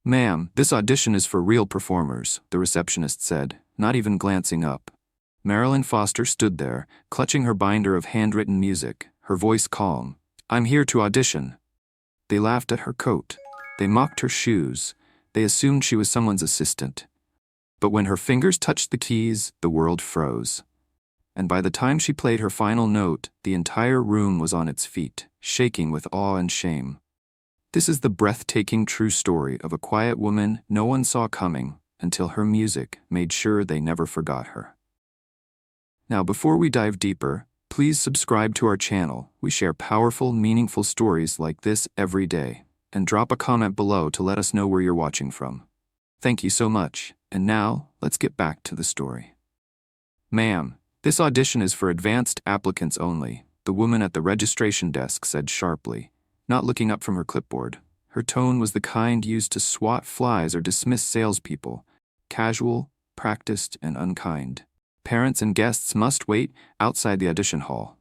"Ma'am, this audition is for real performers," the receptionist said, not even glancing up. Marilyn Foster stood there, clutching her binder of handwritten music, her voice calm. "I'm here to audition." They laughed at her coat. They mocked her shoes. They assumed she was someone's assistant. But when her fingers touched the keys, the world froze. And by the time she played her final note, the entire room was on its feet, shaking with awe and shame. This is the breathtaking true story of a quiet woman no one saw coming until her music made sure they never forgot her. Now, before we dive deeper, please subscribe to our channel. We share powerful, meaningful stories like this every day. And drop a comment below to let us know where you're watching from. Thank you so much. And now, let's get back to the story. "Ma'am, this audition is for advanced applicants only," the woman at the registration desk said sharply, not looking up from her clipboard. Her tone was the kind used to swat flies or dismiss salespeople, casual, practiced, and unkind. "Parents and guests must wait outside the audition hall."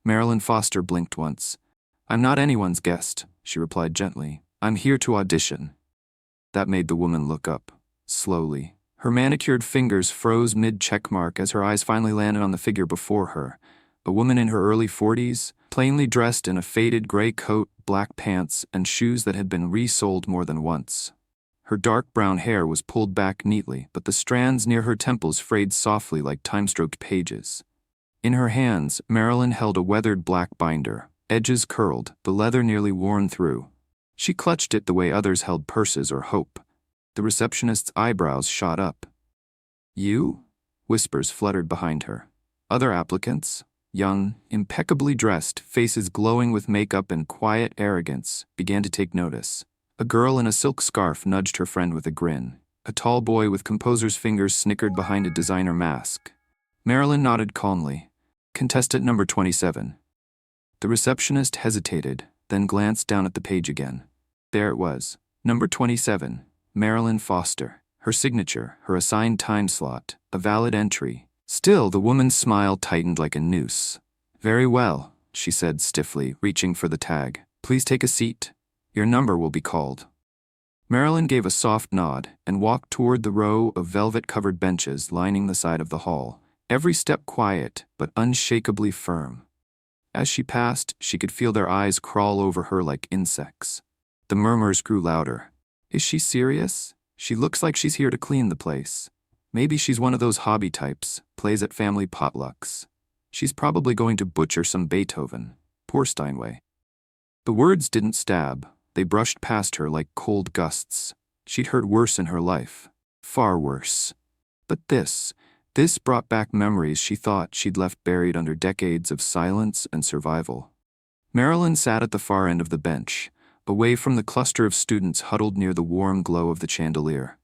Marilyn Foster blinked once. "I'm not anyone's guest," she replied gently. "I'm here to audition." That made the woman look up, slowly. Her manicured fingers froze mid-checkmark as her eyes finally landed on the figure before her, a woman in her early 40s, plainly dressed in a faded gray coat, black pants, and shoes that had been resoled more than once. Her dark brown hair was pulled back neatly, but the strands near her temples frayed softly like time-stroked pages. In her hands, Marilyn held a weathered black binder, edges curled, the leather nearly worn through. She clutched it the way others held purses or hope. The receptionist's eyebrows shot up. "You?" Whispers fluttered behind her. Other applicants, young, impeccably dressed, faces glowing with makeup and quiet arrogance, began to take notice. A girl in a silk scarf nudged her friend with a grin. A tall boy with composer's fingers snickered behind a designer mask. Marilyn nodded calmly. "Contestant number 27. The receptionist hesitated, then glanced down at the page again. There it was. Number 27, Marilyn Foster. Her signature, her assigned time slot, a valid entry. Still, the woman's smile tightened like a noose. "Very well," she said stiffly, reaching for the tag. "Please take a seat. Your number will be called." Marilyn gave a soft nod and walked toward the row of velvet-covered benches lining the side of the hall, every step quiet but unshakably firm. As she passed, she could feel their eyes crawl over her like insects. The murmurs grew louder. "Is she serious? She looks like she's here to clean the place. Maybe she's one of those hobby types, plays at family potlucks. She's probably going to butcher some Beethoven. Poor Steinway." The words didn't stab. They brushed past her like cold gusts. She'd heard worse in her life. Far worse. But this brought back memories she thought she'd left buried under decades of silence and survival. Marilyn sat at the far end of the bench, away from the cluster of students huddled near the warm glow of the chandelier.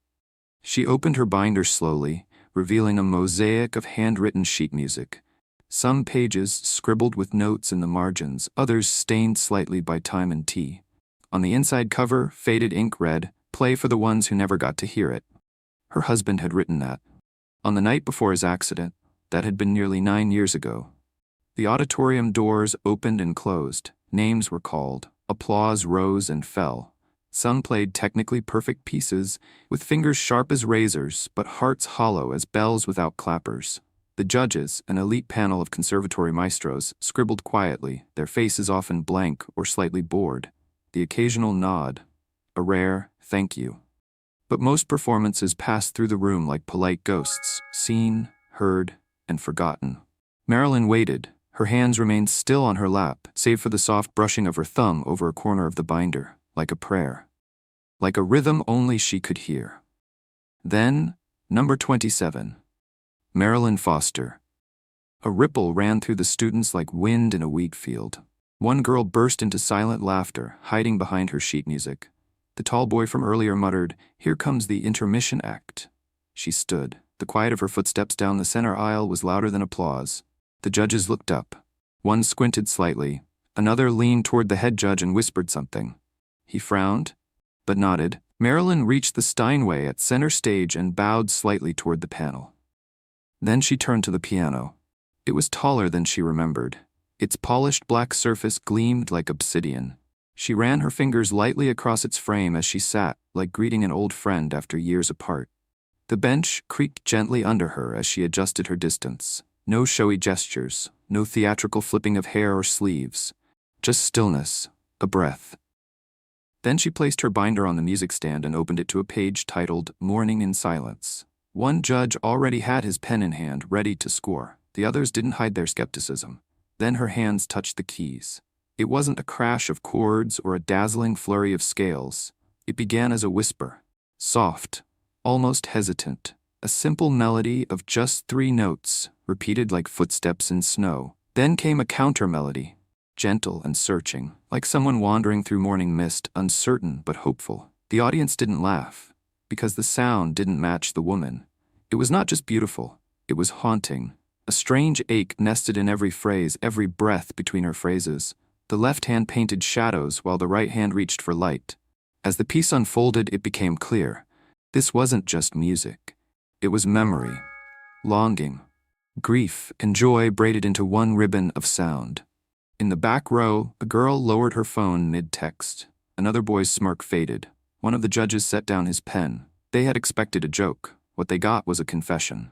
She opened her binder slowly, revealing a mosaic of handwritten sheet music. Some pages scribbled with notes in the margins, others stained slightly by time and tea. On the inside cover, faded ink read, "Play for the ones who never got to hear it." Her husband had written that. On the night before his accident, that had been nearly 9 years ago. The auditorium doors opened and closed, names were called, applause rose and fell. Some played technically perfect pieces, with fingers sharp as razors, but hearts hollow as bells without clappers. The judges, an elite panel of conservatory maestros, scribbled quietly, their faces often blank or slightly bored. The occasional nod, a rare "thank you." But most performances passed through the room like polite ghosts, seen, heard, and forgotten. Marilyn waited. Her hands remained still on her lap, save for the soft brushing of her thumb over a corner of the binder, like a prayer. Like a rhythm only she could hear. Then, number 27. Marilyn Foster. A ripple ran through the students like wind in a wheat field. One girl burst into silent laughter, hiding behind her sheet music. The tall boy from earlier muttered, "Here comes the intermission act." She stood. The quiet of her footsteps down the center aisle was louder than applause. The judges looked up. One squinted slightly. Another leaned toward the head judge and whispered something. He frowned, but nodded. Marilyn reached the Steinway at center stage and bowed slightly toward the panel. Then she turned to the piano. It was taller than she remembered. Its polished black surface gleamed like obsidian. She ran her fingers lightly across its frame as she sat, like greeting an old friend after years apart. The bench creaked gently under her as she adjusted her distance. No showy gestures, no theatrical flipping of hair or sleeves. Just stillness, a breath. Then she placed her binder on the music stand and opened it to a page titled Mourning in Silence. One judge already had his pen in hand, ready to score. The others didn't hide their skepticism. Then her hands touched the keys. It wasn't a crash of chords or a dazzling flurry of scales. It began as a whisper, soft, almost hesitant, a simple melody of just 3 notes, repeated like footsteps in snow. Then came a counter-melody, gentle and searching, like someone wandering through morning mist, uncertain but hopeful. The audience didn't laugh, because the sound didn't match the woman. It was not just beautiful, it was haunting. A strange ache nested in every phrase, every breath between her phrases. The left hand painted shadows while the right hand reached for light. As the piece unfolded, it became clear. This wasn't just music. It was memory, longing, grief, and joy braided into one ribbon of sound. In the back row, a girl lowered her phone mid-text. Another boy's smirk faded. One of the judges set down his pen. They had expected a joke. What they got was a confession.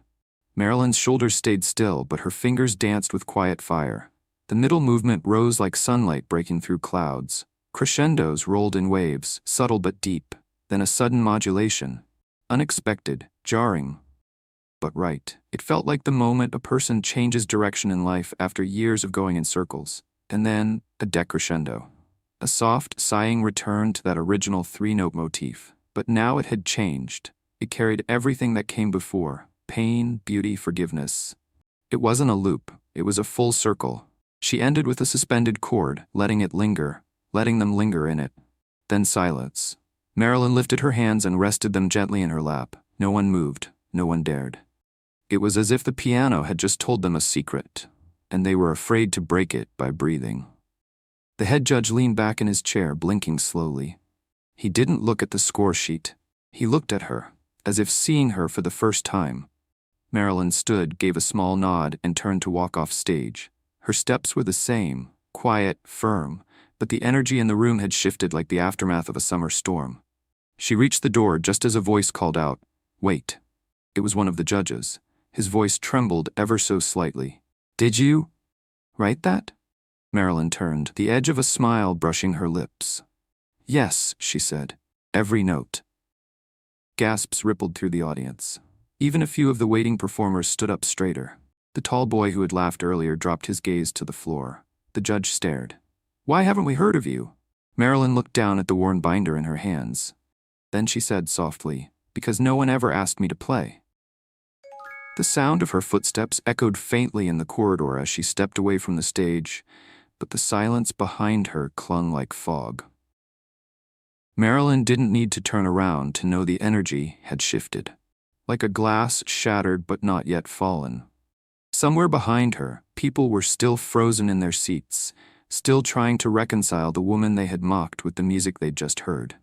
Marilyn's shoulders stayed still, but her fingers danced with quiet fire. The middle movement rose like sunlight breaking through clouds. Crescendos rolled in waves, subtle but deep. Then a sudden modulation. Unexpected, jarring, but right. It felt like the moment a person changes direction in life after years of going in circles. And then, a decrescendo. A soft, sighing return to that original 3-note motif. But now it had changed. It carried everything that came before. Pain, beauty, forgiveness. It wasn't a loop. It was a full circle. She ended with a suspended chord, letting it linger, letting them linger in it. Then silence. Marilyn lifted her hands and rested them gently in her lap. No one moved. No one dared. It was as if the piano had just told them a secret, and they were afraid to break it by breathing. The head judge leaned back in his chair, blinking slowly. He didn't look at the score sheet. He looked at her, as if seeing her for the first time. Marilyn stood, gave a small nod, and turned to walk off stage. Her steps were the same, quiet, firm, but the energy in the room had shifted like the aftermath of a summer storm. She reached the door just as a voice called out, "Wait." It was one of the judges. His voice trembled ever so slightly. "Did you write that?" Marilyn turned, the edge of a smile brushing her lips. "Yes," she said. "Every note." Gasps rippled through the audience. Even a few of the waiting performers stood up straighter. The tall boy who had laughed earlier dropped his gaze to the floor. The judge stared. "Why haven't we heard of you?" Marilyn looked down at the worn binder in her hands. Then she said softly, "Because no one ever asked me to play." The sound of her footsteps echoed faintly in the corridor as she stepped away from the stage, but the silence behind her clung like fog. Marilyn didn't need to turn around to know the energy had shifted. Like a glass shattered but not yet fallen. Somewhere behind her, people were still frozen in their seats, still trying to reconcile the woman they had mocked with the music they'd just heard.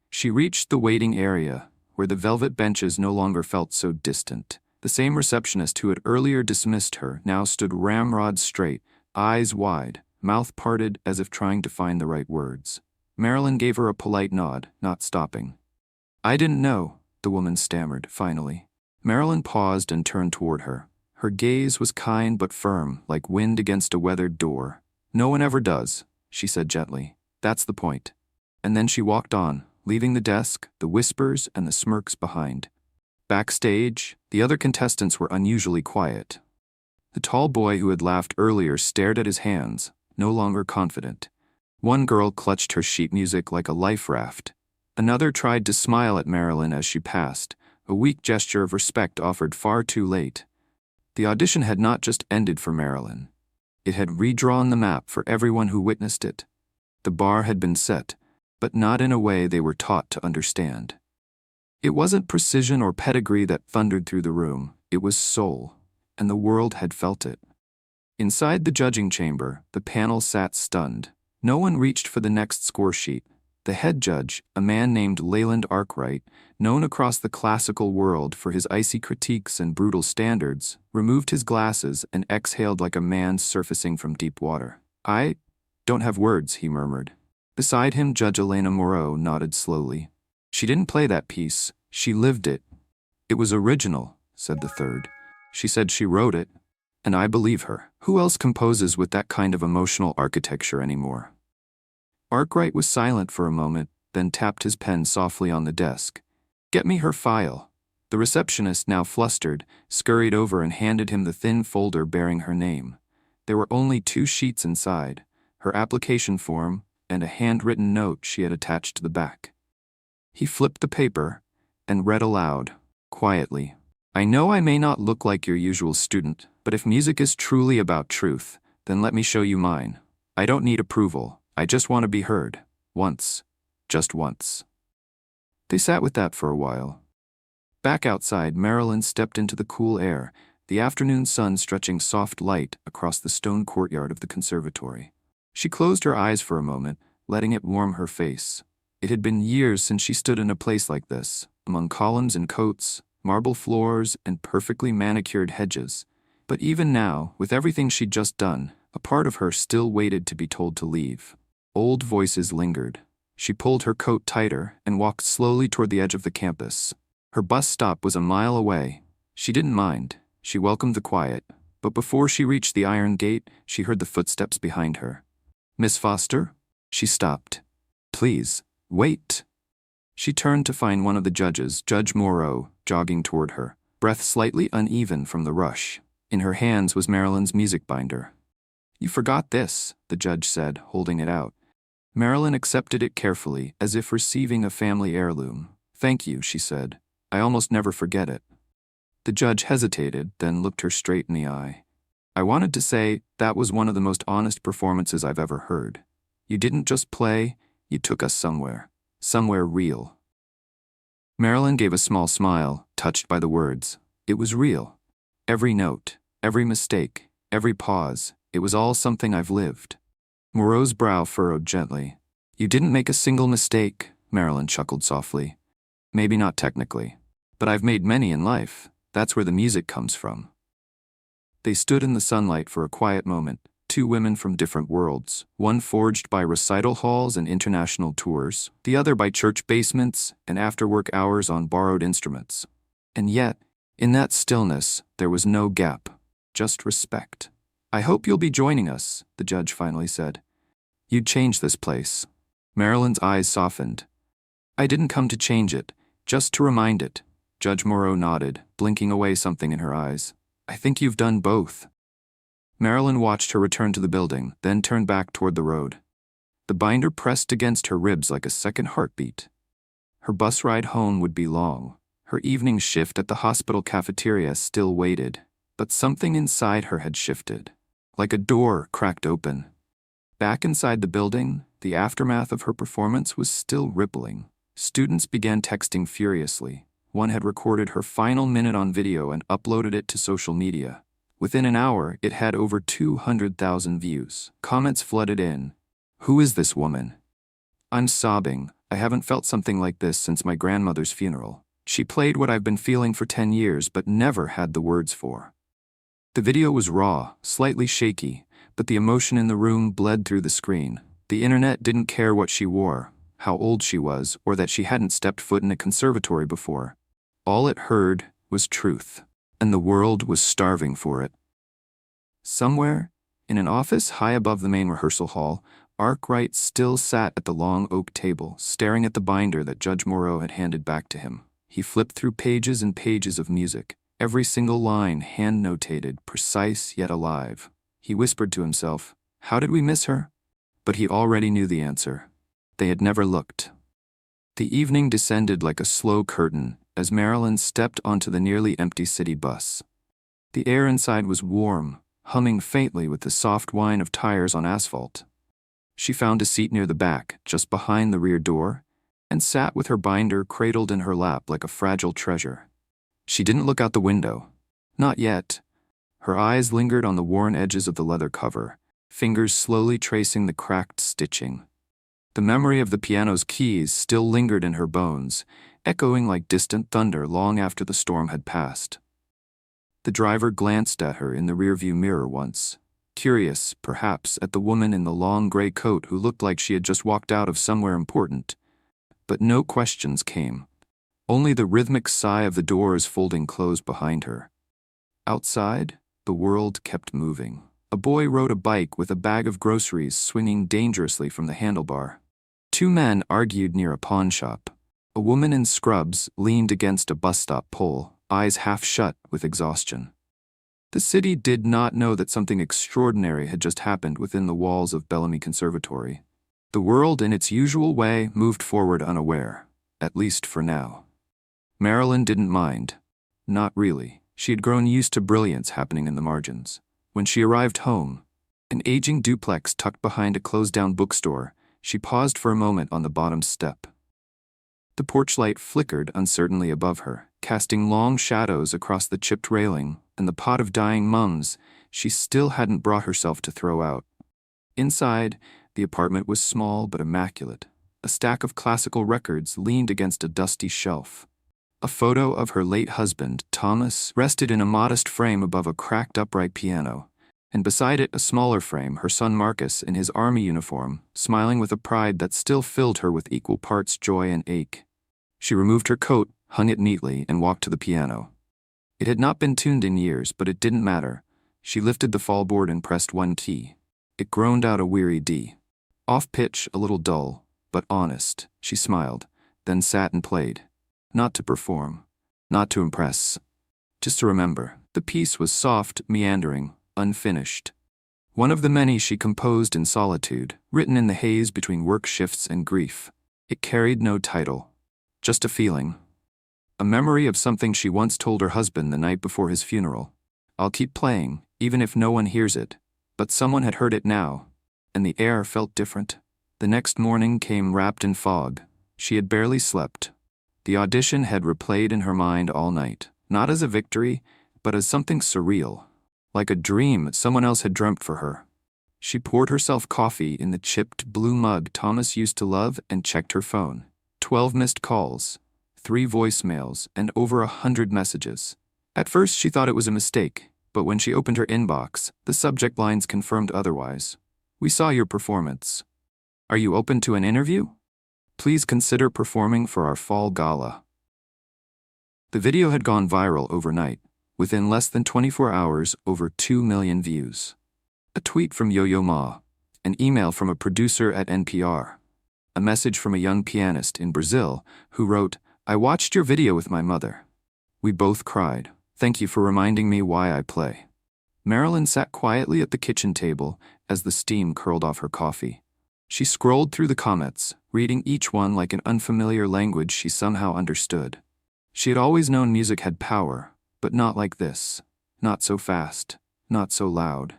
She reached the waiting area, where the velvet benches no longer felt so distant. The same receptionist who had earlier dismissed her now stood ramrod straight, eyes wide, mouth parted as if trying to find the right words. Marilyn gave her a polite nod, not stopping. "I didn't know," the woman stammered, finally. Marilyn paused and turned toward her. Her gaze was kind but firm, like wind against a weathered door. "No one ever does," she said gently. "That's the point." And then she walked on, leaving the desk, the whispers, and the smirks behind. Backstage, the other contestants were unusually quiet. The tall boy who had laughed earlier stared at his hands, no longer confident. One girl clutched her sheet music like a life raft. Another tried to smile at Marilyn as she passed, a weak gesture of respect offered far too late. The audition had not just ended for Marilyn. It had redrawn the map for everyone who witnessed it. The bar had been set, but not in a way they were taught to understand. It wasn't precision or pedigree that thundered through the room, it was soul, and the world had felt it. Inside the judging chamber, the panel sat stunned. No one reached for the next score sheet. The head judge, a man named Leyland Arkwright, known across the classical world for his icy critiques and brutal standards, removed his glasses and exhaled like a man surfacing from deep water. "I don't have words," he murmured. Beside him, Judge Elena Moreau nodded slowly. She didn't play that piece, she lived it. It was original, said the third. She said she wrote it, and I believe her. Who else composes with that kind of emotional architecture anymore? Arkwright was silent for a moment, then tapped his pen softly on the desk. Get me her file. The receptionist, now flustered, scurried over and handed him the thin folder bearing her name. There were only 2 sheets inside, her application form and a handwritten note she had attached to the back. He flipped the paper and read aloud, quietly. I know I may not look like your usual student, but if music is truly about truth, then let me show you mine. I don't need approval, I just want to be heard. Once. Just once. They sat with that for a while. Back outside, Marilyn stepped into the cool air, the afternoon sun stretching soft light across the stone courtyard of the conservatory. She closed her eyes for a moment, letting it warm her face. It had been years since she stood in a place like this, among columns and coats, marble floors, and perfectly manicured hedges. But even now, with everything she'd just done, a part of her still waited to be told to leave. Old voices lingered. She pulled her coat tighter and walked slowly toward the edge of the campus. Her bus stop was a mile away. She didn't mind. She welcomed the quiet. But before she reached the iron gate, she heard the footsteps behind her. Miss Foster? She stopped. Please, wait. She turned to find one of the judges, Judge Moreau, jogging toward her, breath slightly uneven from the rush. In her hands was Marilyn's music binder. You forgot this, the judge said, holding it out. Marilyn accepted it carefully, as if receiving a family heirloom. Thank you, she said. I almost never forget it. The judge hesitated, then looked her straight in the eye. I wanted to say that was one of the most honest performances I've ever heard. You didn't just play, you took us somewhere. Somewhere real. Marilyn gave a small smile, touched by the words. It was real. Every note, every mistake, every pause, it was all something I've lived. Moreau's brow furrowed gently. You didn't make a single mistake, Marilyn chuckled softly. Maybe not technically, but I've made many in life. That's where the music comes from. They stood in the sunlight for a quiet moment, 2 women from different worlds, one forged by recital halls and international tours, the other by church basements and after-work hours on borrowed instruments. And yet, in that stillness, there was no gap, just respect. I hope you'll be joining us, the judge finally said. You'd change this place. Marilyn's eyes softened. I didn't come to change it, just to remind it. Judge Moreau nodded, blinking away something in her eyes. I think you've done both. Marilyn watched her return to the building, then turned back toward the road. The binder pressed against her ribs like a second heartbeat. Her bus ride home would be long. Her evening shift at the hospital cafeteria still waited, but something inside her had shifted. Like a door cracked open. Back inside the building, the aftermath of her performance was still rippling. Students began texting furiously. One had recorded her final minute on video and uploaded it to social media. Within an hour, it had over 200,000 views. Comments flooded in. Who is this woman? I'm sobbing. I haven't felt something like this since my grandmother's funeral. She played what I've been feeling for 10 years but never had the words for. The video was raw, slightly shaky, but the emotion in the room bled through the screen. The internet didn't care what she wore, how old she was, or that she hadn't stepped foot in a conservatory before. All it heard was truth, and the world was starving for it. Somewhere, in an office high above the main rehearsal hall, Arkwright still sat at the long oak table, staring at the binder that Judge Moreau had handed back to him. He flipped through pages and pages of music, every single line hand-notated, precise yet alive. He whispered to himself, how did we miss her? But he already knew the answer. They had never looked. The evening descended like a slow curtain as Marilyn stepped onto the nearly empty city bus. The air inside was warm, humming faintly with the soft whine of tires on asphalt. She found a seat near the back, just behind the rear door, and sat with her binder cradled in her lap like a fragile treasure. She didn't look out the window. Not yet. Her eyes lingered on the worn edges of the leather cover, fingers slowly tracing the cracked stitching. The memory of the piano's keys still lingered in her bones, echoing like distant thunder long after the storm had passed. The driver glanced at her in the rearview mirror once. curious, perhaps, at the woman in the long gray coat who looked like she had just walked out of somewhere important. But no questions came. Only the rhythmic sigh of the doors folding closed behind her. Outside, the world kept moving. A boy rode a bike with a bag of groceries swinging dangerously from the handlebar. Two men argued near a pawn shop. A woman in scrubs leaned against a bus stop pole, eyes half shut with exhaustion. The city did not know that something extraordinary had just happened within the walls of Bellamy Conservatory. The world, in its usual way, moved forward unaware, at least for now. Marilyn didn't mind. Not really. She had grown used to brilliance happening in the margins. When she arrived home, an aging duplex tucked behind a closed-down bookstore, she paused for a moment on the bottom step. The porch light flickered uncertainly above her, casting long shadows across the chipped railing and the pot of dying mums she still hadn't brought herself to throw out. Inside, the apartment was small but immaculate. A stack of classical records leaned against a dusty shelf. A photo of her late husband, Thomas, rested in a modest frame above a cracked upright piano, and beside it a smaller frame, her son Marcus in his army uniform, smiling with a pride that still filled her with equal parts joy and ache. She removed her coat, hung it neatly, and walked to the piano. It had not been tuned in years, but it didn't matter. She lifted the fallboard and pressed one key. It groaned out a weary D. Off pitch, a little dull, but honest. She smiled, then sat and played. Not to perform, not to impress, just to remember. The piece was soft, meandering, unfinished. One of the many she composed in solitude, written in the haze between work shifts and grief. It carried no title, just a feeling. A memory of something she once told her husband the night before his funeral. I'll keep playing, even if no one hears it. But someone had heard it now, and the air felt different. The next morning came wrapped in fog. She had barely slept. The audition had replayed in her mind all night, not as a victory, but as something surreal, like a dream someone else had dreamt for her. She poured herself coffee in the chipped blue mug Thomas used to love and checked her phone. 12 missed calls, 3 voicemails, and over 100 messages. At first she thought it was a mistake, but when she opened her inbox, the subject lines confirmed otherwise. We saw your performance. Are you open to an interview? Please consider performing for our fall gala. The video had gone viral overnight. Within less than 24 hours, over 2 million views. A tweet from Yo-Yo Ma. An email from a producer at NPR. A message from a young pianist in Brazil who wrote, I watched your video with my mother. We both cried. Thank you for reminding me why I play. Marilyn sat quietly at the kitchen table as the steam curled off her coffee. She scrolled through the comments, reading each one like an unfamiliar language she somehow understood. She had always known music had power, but not like this. Not so fast, not so loud.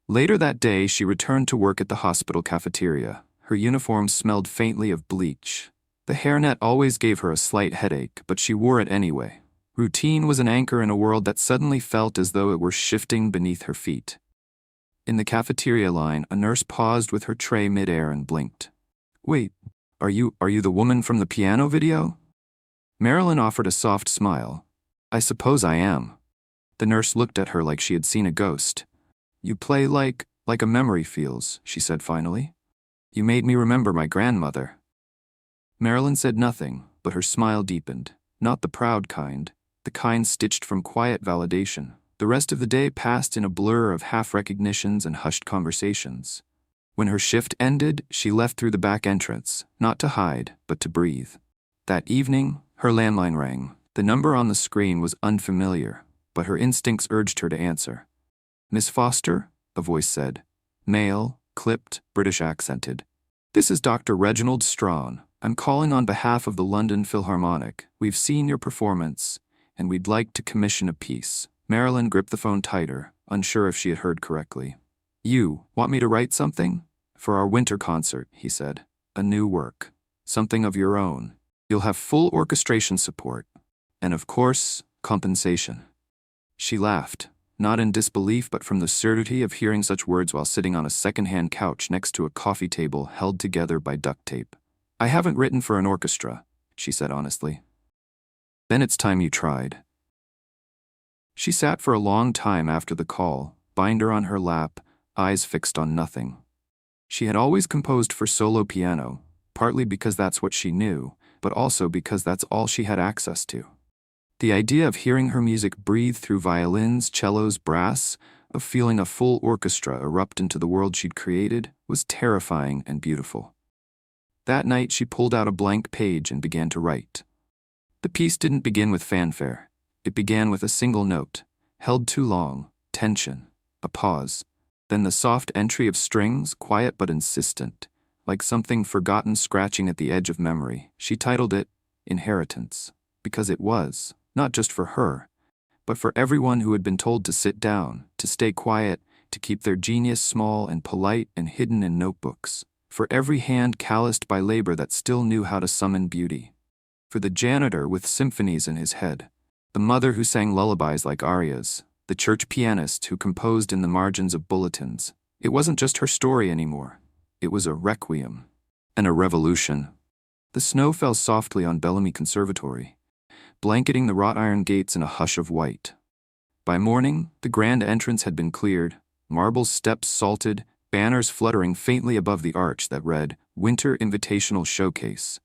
Later that day, she returned to work at the hospital cafeteria. Her uniform smelled faintly of bleach. The hairnet always gave her a slight headache, but she wore it anyway. Routine was an anchor in a world that suddenly felt as though it were shifting beneath her feet. In the cafeteria line, a nurse paused with her tray midair and blinked. Wait, are you the woman from the piano video? Marilyn offered a soft smile. I suppose I am. The nurse looked at her like she had seen a ghost. You play like a memory feels, she said finally. You made me remember my grandmother. Marilyn said nothing, but her smile deepened. Not the proud kind, the kind stitched from quiet validation. The rest of the day passed in a blur of half-recognitions and hushed conversations. When her shift ended, she left through the back entrance, not to hide, but to breathe. That evening, her landline rang. The number on the screen was unfamiliar, but her instincts urged her to answer. Miss Foster, a voice said. Male, clipped, British accented. This is Dr. Reginald Strawn. I'm calling on behalf of the London Philharmonic. We've seen your performance, and we'd like to commission a piece. Marilyn gripped the phone tighter, unsure if she had heard correctly. You want me to write something? For our winter concert, he said. A new work. Something of your own. You'll have full orchestration support. And of course, compensation. She laughed, not in disbelief but from the certitude of hearing such words while sitting on a second-hand couch next to a coffee table held together by duct tape. I haven't written for an orchestra, she said honestly. Then it's time you tried. She sat for a long time after the call, binder on her lap, eyes fixed on nothing. She had always composed for solo piano, partly because that's what she knew, but also because that's all she had access to. The idea of hearing her music breathe through violins, cellos, brass, of feeling a full orchestra erupt into the world she'd created, was terrifying and beautiful. That night she pulled out a blank page and began to write. The piece didn't begin with fanfare. It began with a single note, held too long, tension, a pause, then the soft entry of strings, quiet but insistent, like something forgotten scratching at the edge of memory. She titled it Inheritance, because it was, not just for her, but for everyone who had been told to sit down, to stay quiet, to keep their genius small and polite and hidden in notebooks, for every hand calloused by labor that still knew how to summon beauty, for the janitor with symphonies in his head, the mother who sang lullabies like arias, the church pianist who composed in the margins of bulletins. It wasn't just her story anymore. It was a requiem and a revolution. The snow fell softly on Bellamy Conservatory, blanketing the wrought iron gates in a hush of white. By morning, the grand entrance had been cleared, marble steps salted, banners fluttering faintly above the arch that read, Winter Invitational Showcase.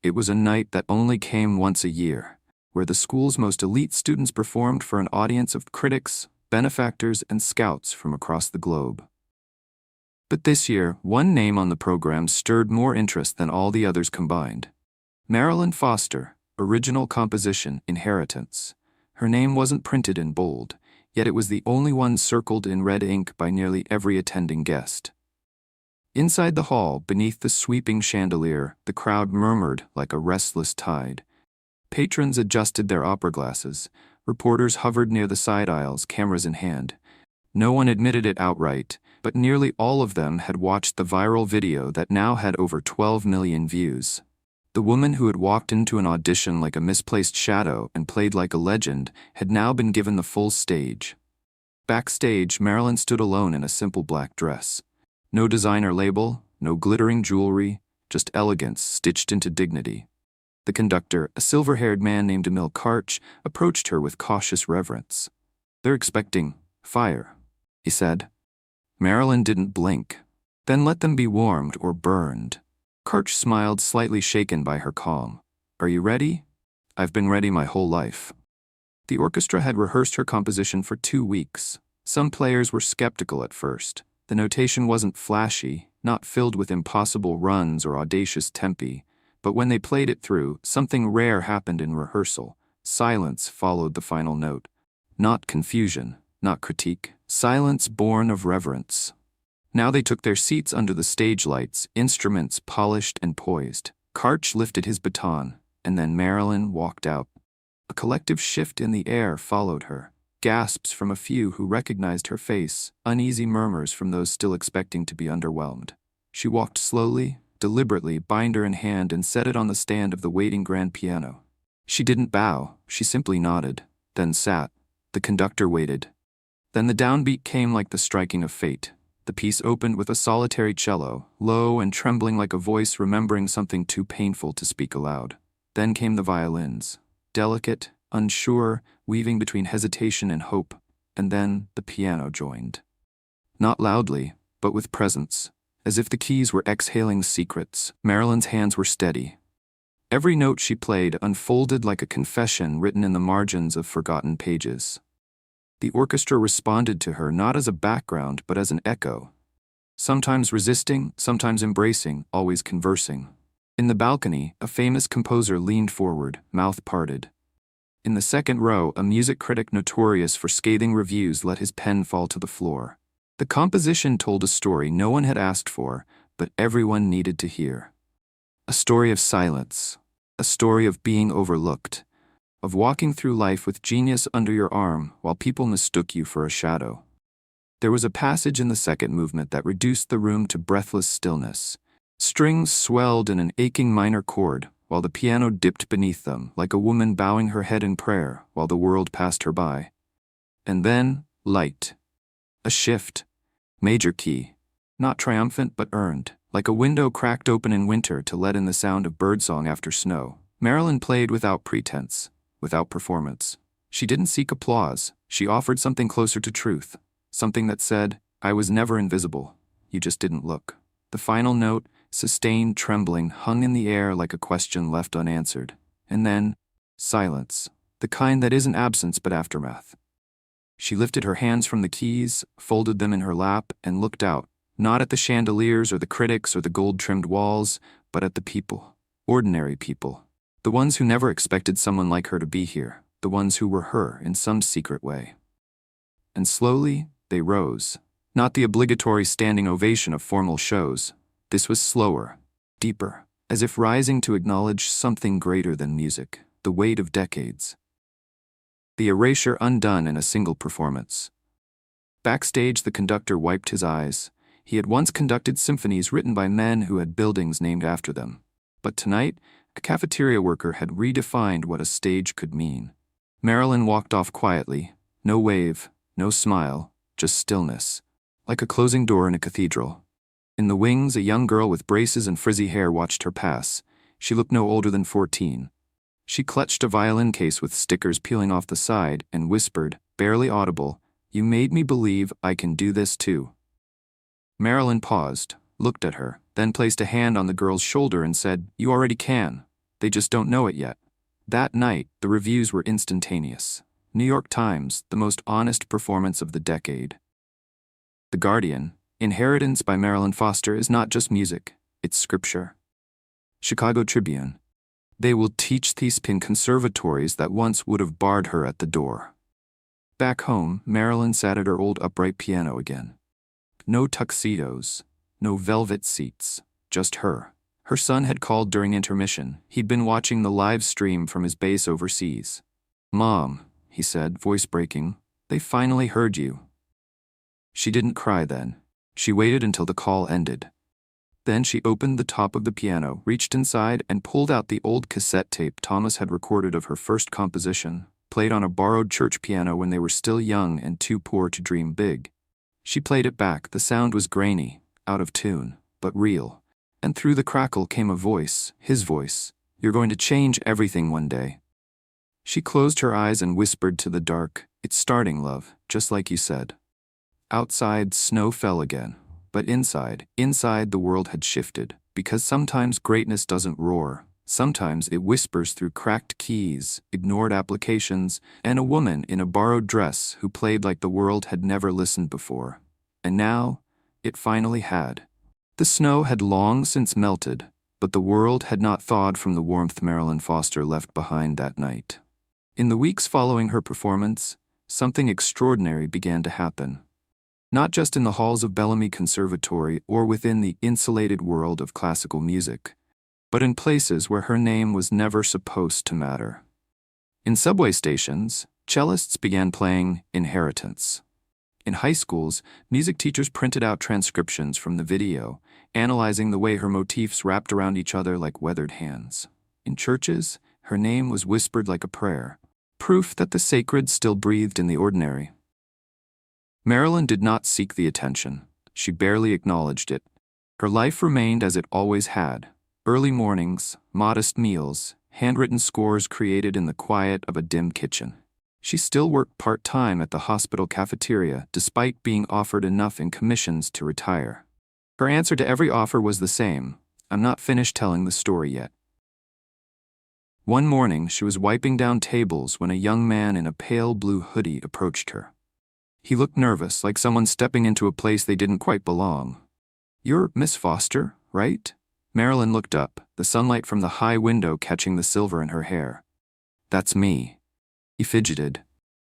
It was a night that only came once a year, where the school's most elite students performed for an audience of critics, benefactors, and scouts from across the globe. But this year, one name on the program stirred more interest than all the others combined. Marilyn Foster, original composition, Inheritance. Her name wasn't printed in bold, yet it was the only one circled in red ink by nearly every attending guest. Inside the hall, beneath the sweeping chandelier, the crowd murmured like a restless tide. Patrons adjusted their opera glasses. Reporters hovered near the side aisles, cameras in hand. No one admitted it outright, but nearly all of them had watched the viral video that now had over 12 million views. The woman who had walked into an audition like a misplaced shadow and played like a legend had now been given the full stage. Backstage, Marilyn stood alone in a simple black dress. No designer label, no glittering jewelry, just elegance stitched into dignity. The conductor, a silver-haired man named Emil Karch, approached her with cautious reverence. "They're expecting fire," he said. Marilyn didn't blink. "Then let them be warmed or burned." Karch smiled, slightly shaken by her calm. "Are you ready?" "I've been ready my whole life." The orchestra had rehearsed her composition for 2 weeks. Some players were skeptical at first. The notation wasn't flashy, not filled with impossible runs or audacious tempi, but when they played it through, something rare happened in rehearsal. Silence followed the final note. Not confusion, not critique. Silence born of reverence. Now they took their seats under the stage lights, instruments polished and poised. Karch lifted his baton, and then Marilyn walked out. A collective shift in the air followed her. Gasps from a few who recognized her face, uneasy murmurs from those still expecting to be underwhelmed. She walked slowly, deliberately, binder in hand, and set it on the stand of the waiting grand piano. She didn't bow, she simply nodded, then sat. The conductor waited. Then the downbeat came like the striking of fate. The piece opened with a solitary cello, low and trembling like a voice remembering something too painful to speak aloud. Then came the violins, delicate, unsure, weaving between hesitation and hope, and then the piano joined. Not loudly, but with presence, as if the keys were exhaling secrets. Marilyn's hands were steady. Every note she played unfolded like a confession written in the margins of forgotten pages. The orchestra responded to her not as a background but as an echo. Sometimes resisting, sometimes embracing, always conversing. In the balcony, a famous composer leaned forward, mouth parted. In the second row, a music critic notorious for scathing reviews let his pen fall to the floor. The composition told a story no one had asked for, but everyone needed to hear. A story of silence, a story of being overlooked, of walking through life with genius under your arm while people mistook you for a shadow. There was a passage in the second movement that reduced the room to breathless stillness. Strings swelled in an aching minor chord, while the piano dipped beneath them, like a woman bowing her head in prayer while the world passed her by. And then, light. A shift. Major key. Not triumphant but earned, like a window cracked open in winter to let in the sound of birdsong after snow. Marilyn played without pretense, without performance. She didn't seek applause, she offered something closer to truth. something that said, I was never invisible. You just didn't look. The final note, sustained trembling, hung in the air like a question left unanswered. And then, silence, the kind that isn't absence but aftermath. She lifted her hands from the keys, folded them in her lap, and looked out, not at the chandeliers or the critics or the gold-trimmed walls, but at the people. Ordinary people. The ones who never expected someone like her to be here. The ones who were her in some secret way. And slowly, they rose. Not the obligatory standing ovation of formal shows. This was slower, deeper, as if rising to acknowledge something greater than music, the weight of decades. The erasure undone in a single performance. Backstage, the conductor wiped his eyes. He had once conducted symphonies written by men who had buildings named after them. But tonight, a cafeteria worker had redefined what a stage could mean. Marilyn walked off quietly. No wave, no smile, just stillness. Like a closing door in a cathedral. In the wings, a young girl with braces and frizzy hair watched her pass. She looked no older than 14. She clutched a violin case with stickers peeling off the side and whispered, barely audible, "You made me believe I can do this too." Marilyn paused, looked at her, then placed a hand on the girl's shoulder and said, "You already can. They just don't know it yet." That night, the reviews were instantaneous. New York Times, the most honest performance of the decade. The Guardian, Inheritance by Marilyn Foster is not just music, it's scripture. Chicago Tribune, they will teach these in conservatories that once would have barred her at the door. Back home, Marilyn sat at her old upright piano again. No tuxedos, no velvet seats, just her. Her son had called during intermission. He'd been watching the live stream from his base overseas. "Mom," he said, voice breaking, "they finally heard you." She didn't cry then. She waited until the call ended. Then she opened the top of the piano, reached inside, and pulled out the old cassette tape Thomas had recorded of her first composition, played on a borrowed church piano when they were still young and too poor to dream big. She played it back. The sound was grainy, out of tune, but real. And through the crackle came a voice, his voice. "You're going to change everything one day." She closed her eyes and whispered to the dark, "It's starting, love, just like you said." Outside, snow fell again. But inside the world had shifted, because sometimes greatness doesn't roar. Sometimes it whispers through cracked keys, ignored applications, and a woman in a borrowed dress who played like the world had never listened before. And now, it finally had. The snow had long since melted, but the world had not thawed from the warmth Marilyn Foster left behind that night. In the weeks following her performance, something extraordinary began to happen. Not just in the halls of Bellamy Conservatory or within the insulated world of classical music, but in places where her name was never supposed to matter. In subway stations, cellists began playing Inheritance. In high schools, music teachers printed out transcriptions from the video, analyzing the way her motifs wrapped around each other like weathered hands. In churches, her name was whispered like a prayer, proof that the sacred still breathed in the ordinary. Marilyn did not seek the attention. She barely acknowledged it. Her life remained as it always had. Early mornings, modest meals, handwritten scores created in the quiet of a dim kitchen. She still worked part-time at the hospital cafeteria, despite being offered enough in commissions to retire. Her answer to every offer was the same: "I'm not finished telling the story yet." One morning, she was wiping down tables when a young man in a pale blue hoodie approached her. He looked nervous, like someone stepping into a place they didn't quite belong. "You're Miss Foster, right?" Marilyn looked up, the sunlight from the high window catching the silver in her hair. "That's me." He fidgeted.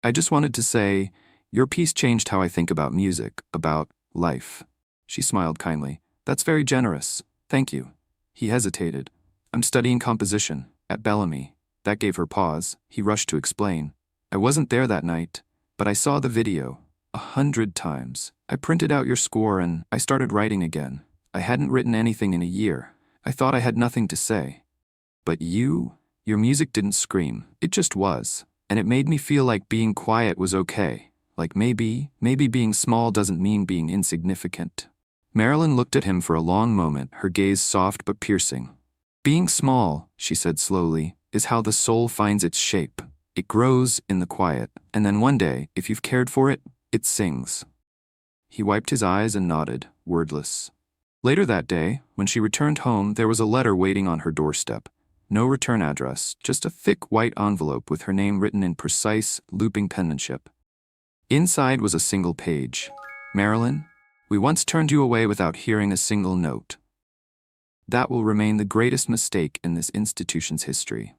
"I just wanted to say, your piece changed how I think about music, about life." She smiled kindly. "That's very generous. Thank you." He hesitated. "I'm studying composition, at Bellamy." That gave her pause. He rushed to explain. "I wasn't there that night, but I saw the video 100 times. I printed out your score and I started writing again. I hadn't written anything in a year. I thought I had nothing to say. But your music didn't scream. It just was. And it made me feel like being quiet was okay. Like maybe being small doesn't mean being insignificant." Marilyn looked at him for a long moment, her gaze soft but piercing. "Being small," she said slowly, "is how the soul finds its shape. It grows in the quiet, and then one day, if you've cared for it, it sings." He wiped his eyes and nodded, wordless. Later that day, when she returned home, there was a letter waiting on her doorstep. No return address, just a thick white envelope with her name written in precise, looping penmanship. Inside was a single page. Marilyn, we once turned you away without hearing a single note. That will remain the greatest mistake in this institution's history.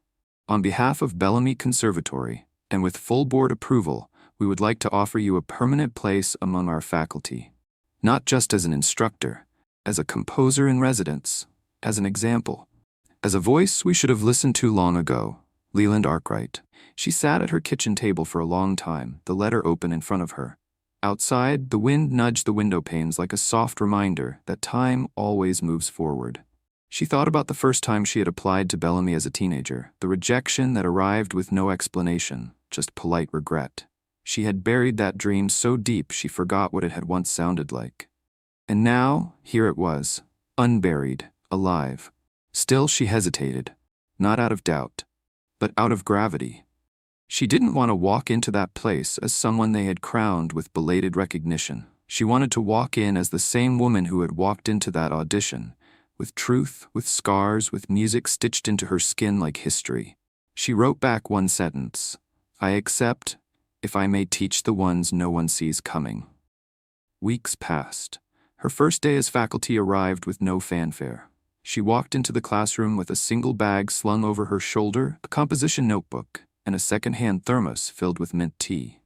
On behalf of Bellamy Conservatory, and with full board approval, we would like to offer you a permanent place among our faculty. Not just as an instructor, as a composer in residence, as an example, as a voice we should have listened to long ago. Leland Arkwright. She sat at her kitchen table for a long time, the letter open in front of her. Outside, the wind nudged the window panes like a soft reminder that time always moves forward. She thought about the first time she had applied to Bellamy as a teenager, the rejection that arrived with no explanation, just polite regret. She had buried that dream so deep she forgot what it had once sounded like. And now, here it was, unburied, alive. Still she hesitated, not out of doubt, but out of gravity. She didn't want to walk into that place as someone they had crowned with belated recognition. She wanted to walk in as the same woman who had walked into that audition, with truth, with scars, with music stitched into her skin like history. She wrote back one sentence, "I accept, if I may teach the ones no one sees coming." Weeks passed. Her first day as faculty arrived with no fanfare. She walked into the classroom with a single bag slung over her shoulder, a composition notebook, and a second-hand thermos filled with mint tea.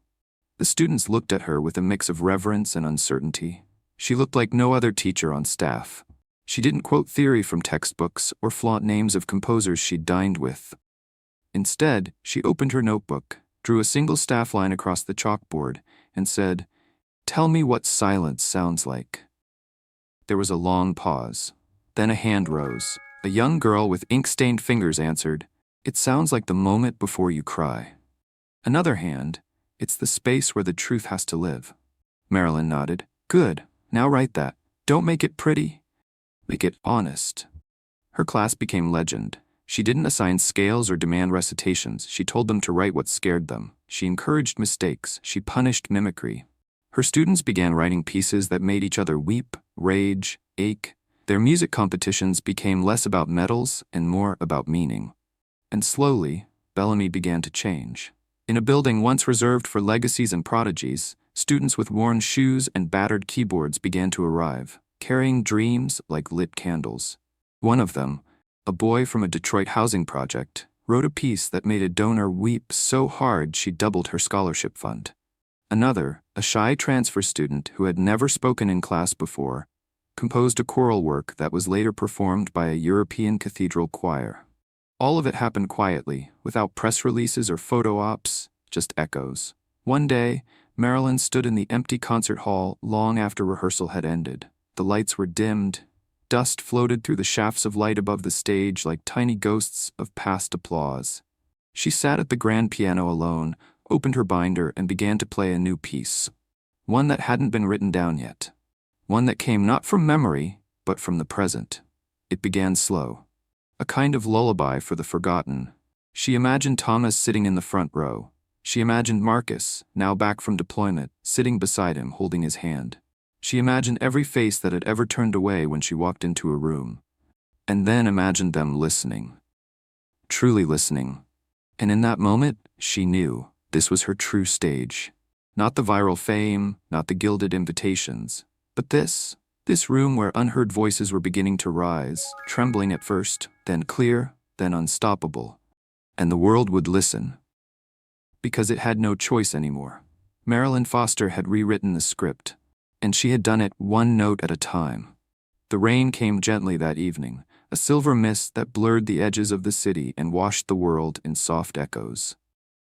The students looked at her with a mix of reverence and uncertainty. She looked like no other teacher on staff. She didn't quote theory from textbooks or flaunt names of composers she'd dined with. Instead, she opened her notebook, drew a single staff line across the chalkboard, and said, "Tell me what silence sounds like." There was a long pause. Then a hand rose. A young girl with ink-stained fingers answered, "It sounds like the moment before you cry." Another hand, "It's the space where the truth has to live." Marilyn nodded. "Good. Now write that. Don't make it pretty. Make it honest." Her class became legend. She didn't assign scales or demand recitations. She told them to write what scared them. She encouraged mistakes. She punished mimicry. Her students began writing pieces that made each other weep, rage, ache. Their music competitions became less about medals and more about meaning. And slowly, Bellamy began to change. In a building once reserved for legacies and prodigies, students with worn shoes and battered keyboards began to arrive, carrying dreams like lit candles. One of them, a boy from a Detroit housing project, wrote a piece that made a donor weep so hard she doubled her scholarship fund. Another, a shy transfer student who had never spoken in class before, composed a choral work that was later performed by a European cathedral choir. All of it happened quietly, without press releases or photo ops, just echoes. One day, Marilyn stood in the empty concert hall long after rehearsal had ended. The lights were dimmed. Dust floated through the shafts of light above the stage like tiny ghosts of past applause. She sat at the grand piano alone, opened her binder, and began to play a new piece. One that hadn't been written down yet. One that came not from memory, but from the present. It began slow. A kind of lullaby for the forgotten. She imagined Thomas sitting in the front row. She imagined Marcus, now back from deployment, sitting beside him holding his hand. She imagined every face that had ever turned away when she walked into a room. And then imagined them listening. Truly listening. And in that moment, she knew this was her true stage. Not the viral fame, not the gilded invitations. But this room where unheard voices were beginning to rise, trembling at first, then clear, then unstoppable. And the world would listen. Because it had no choice anymore. Marilyn Foster had rewritten the script, and she had done it one note at a time. The rain came gently that evening, a silver mist that blurred the edges of the city and washed the world in soft echoes.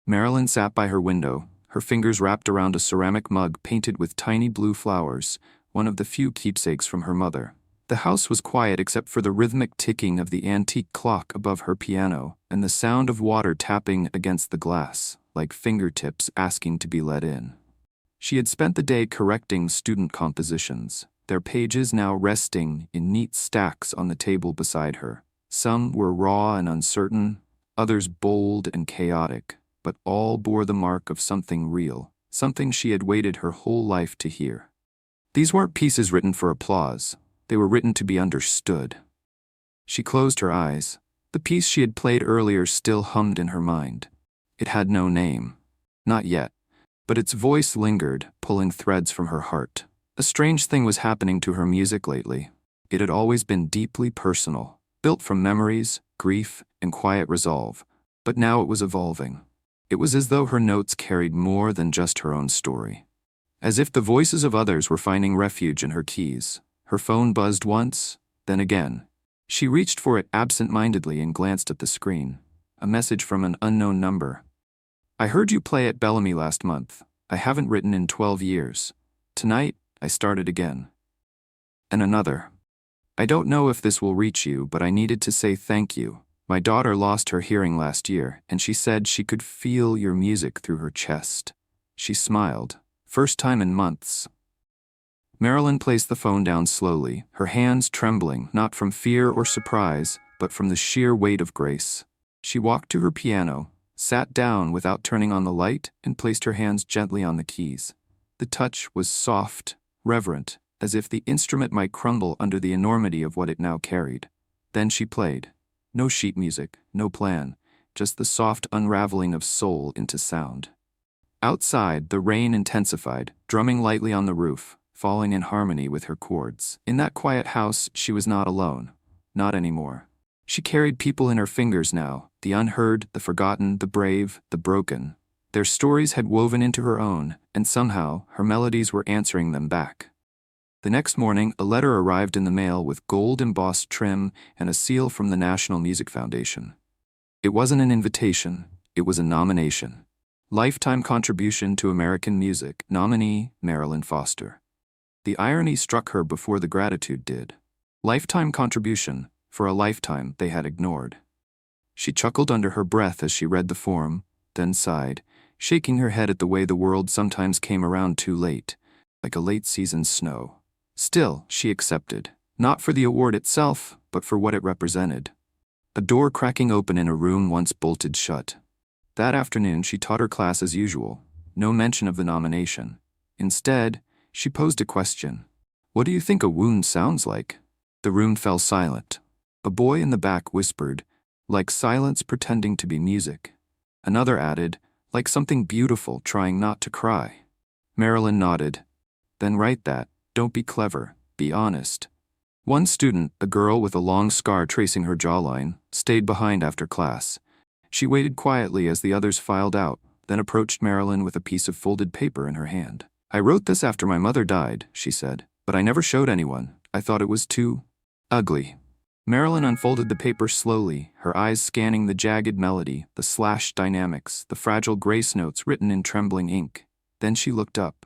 Marilyn sat by her window, her fingers wrapped around a ceramic mug painted with tiny blue flowers, one of the few keepsakes from her mother. The house was quiet except for the rhythmic ticking of the antique clock above her piano and the sound of water tapping against the glass, like fingertips asking to be let in. She had spent the day correcting student compositions, their pages now resting in neat stacks on the table beside her. Some were raw and uncertain, others bold and chaotic, but all bore the mark of something real, something she had waited her whole life to hear. These weren't pieces written for applause. They were written to be understood. She closed her eyes. The piece she had played earlier still hummed in her mind. It had no name. Not yet. But its voice lingered, pulling threads from her heart. A strange thing was happening to her music lately. It had always been deeply personal, built from memories, grief, and quiet resolve. But now it was evolving. It was as though her notes carried more than just her own story. As if the voices of others were finding refuge in her keys. Her phone buzzed once, then again. She reached for it absent-mindedly and glanced at the screen. A message from an unknown number. "I heard you play at Bellamy last month. I haven't written in 12 years. Tonight, I started again." And another. "I don't know if this will reach you, but I needed to say thank you. My daughter lost her hearing last year, and she said she could feel your music through her chest." She smiled. First time in months. Marilyn placed the phone down slowly, her hands trembling, not from fear or surprise, but from the sheer weight of grace. She walked to her piano, sat down without turning on the light, and placed her hands gently on the keys. The touch was soft, reverent, as if the instrument might crumble under the enormity of what it now carried. Then she played. No sheet music, no plan, just the soft unraveling of soul into sound. Outside, the rain intensified, drumming lightly on the roof, falling in harmony with her chords. In that quiet house, she was not alone. Not anymore. She carried people in her fingers now, the unheard, the forgotten, the brave, the broken. Their stories had woven into her own, and somehow, her melodies were answering them back. The next morning, a letter arrived in the mail with gold-embossed trim and a seal from the National Music Foundation. It wasn't an invitation, it was a nomination. Lifetime Contribution to American Music, nominee Marilyn Foster. The irony struck her before the gratitude did. Lifetime contribution, for a lifetime they had ignored. She chuckled under her breath as she read the form, then sighed, shaking her head at the way the world sometimes came around too late, like a late-season snow. Still, she accepted, not for the award itself, but for what it represented. A door cracking open in a room once bolted shut. That afternoon she taught her class as usual, no mention of the nomination. Instead, she posed a question. "What do you think a wound sounds like?" The room fell silent. A boy in the back whispered, "Like silence pretending to be music." Another added, "Like something beautiful trying not to cry." Marilyn nodded. "Then write that. Don't be clever, be honest." One student, a girl with a long scar tracing her jawline, stayed behind after class. She waited quietly as the others filed out, then approached Marilyn with a piece of folded paper in her hand. "I wrote this after my mother died," she said, "but I never showed anyone. I thought it was too ugly." Marilyn unfolded the paper slowly, her eyes scanning the jagged melody, the slashed dynamics, the fragile grace notes written in trembling ink. Then she looked up.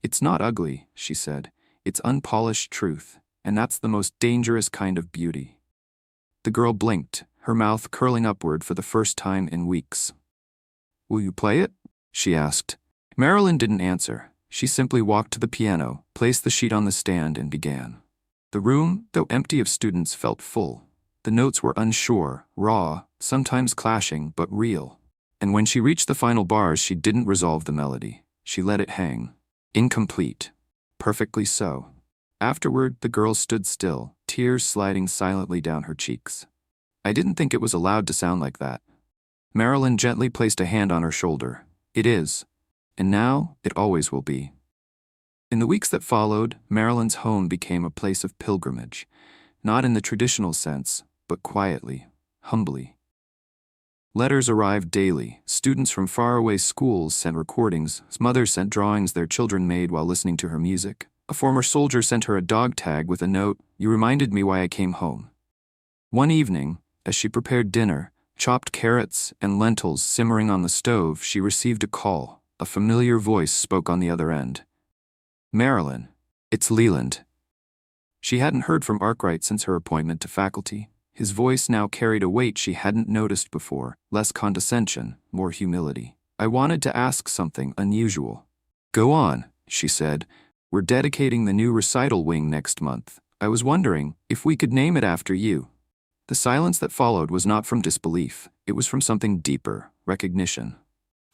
"It's not ugly," she said. "It's unpolished truth, and that's the most dangerous kind of beauty." The girl blinked, her mouth curling upward for the first time in weeks. "Will you play it?" she asked. Marilyn didn't answer. She simply walked to the piano, placed the sheet on the stand, and began. The room, though empty of students, felt full. The notes were unsure, raw, sometimes clashing, but real. And when she reached the final bars, she didn't resolve the melody. She let it hang. Incomplete. Perfectly so. Afterward, the girl stood still, tears sliding silently down her cheeks. "I didn't think it was allowed to sound like that." Marilyn gently placed a hand on her shoulder. "It is. And now, it always will be." In the weeks that followed, Marilyn's home became a place of pilgrimage, not in the traditional sense, but quietly, humbly. Letters arrived daily. Students from faraway schools sent recordings. Mothers sent drawings their children made while listening to her music. A former soldier sent her a dog tag with a note, "You reminded me why I came home." One evening, as she prepared dinner, chopped carrots and lentils simmering on the stove, she received a call. A familiar voice spoke on the other end. "Marilyn, it's Leland." She hadn't heard from Arkwright since her appointment to faculty. His voice now carried a weight she hadn't noticed before, less condescension, more humility. "I wanted to ask something unusual." "Go on," she said. "We're dedicating the new recital wing next month. I was wondering if we could name it after you." The silence that followed was not from disbelief. It was from something deeper, recognition.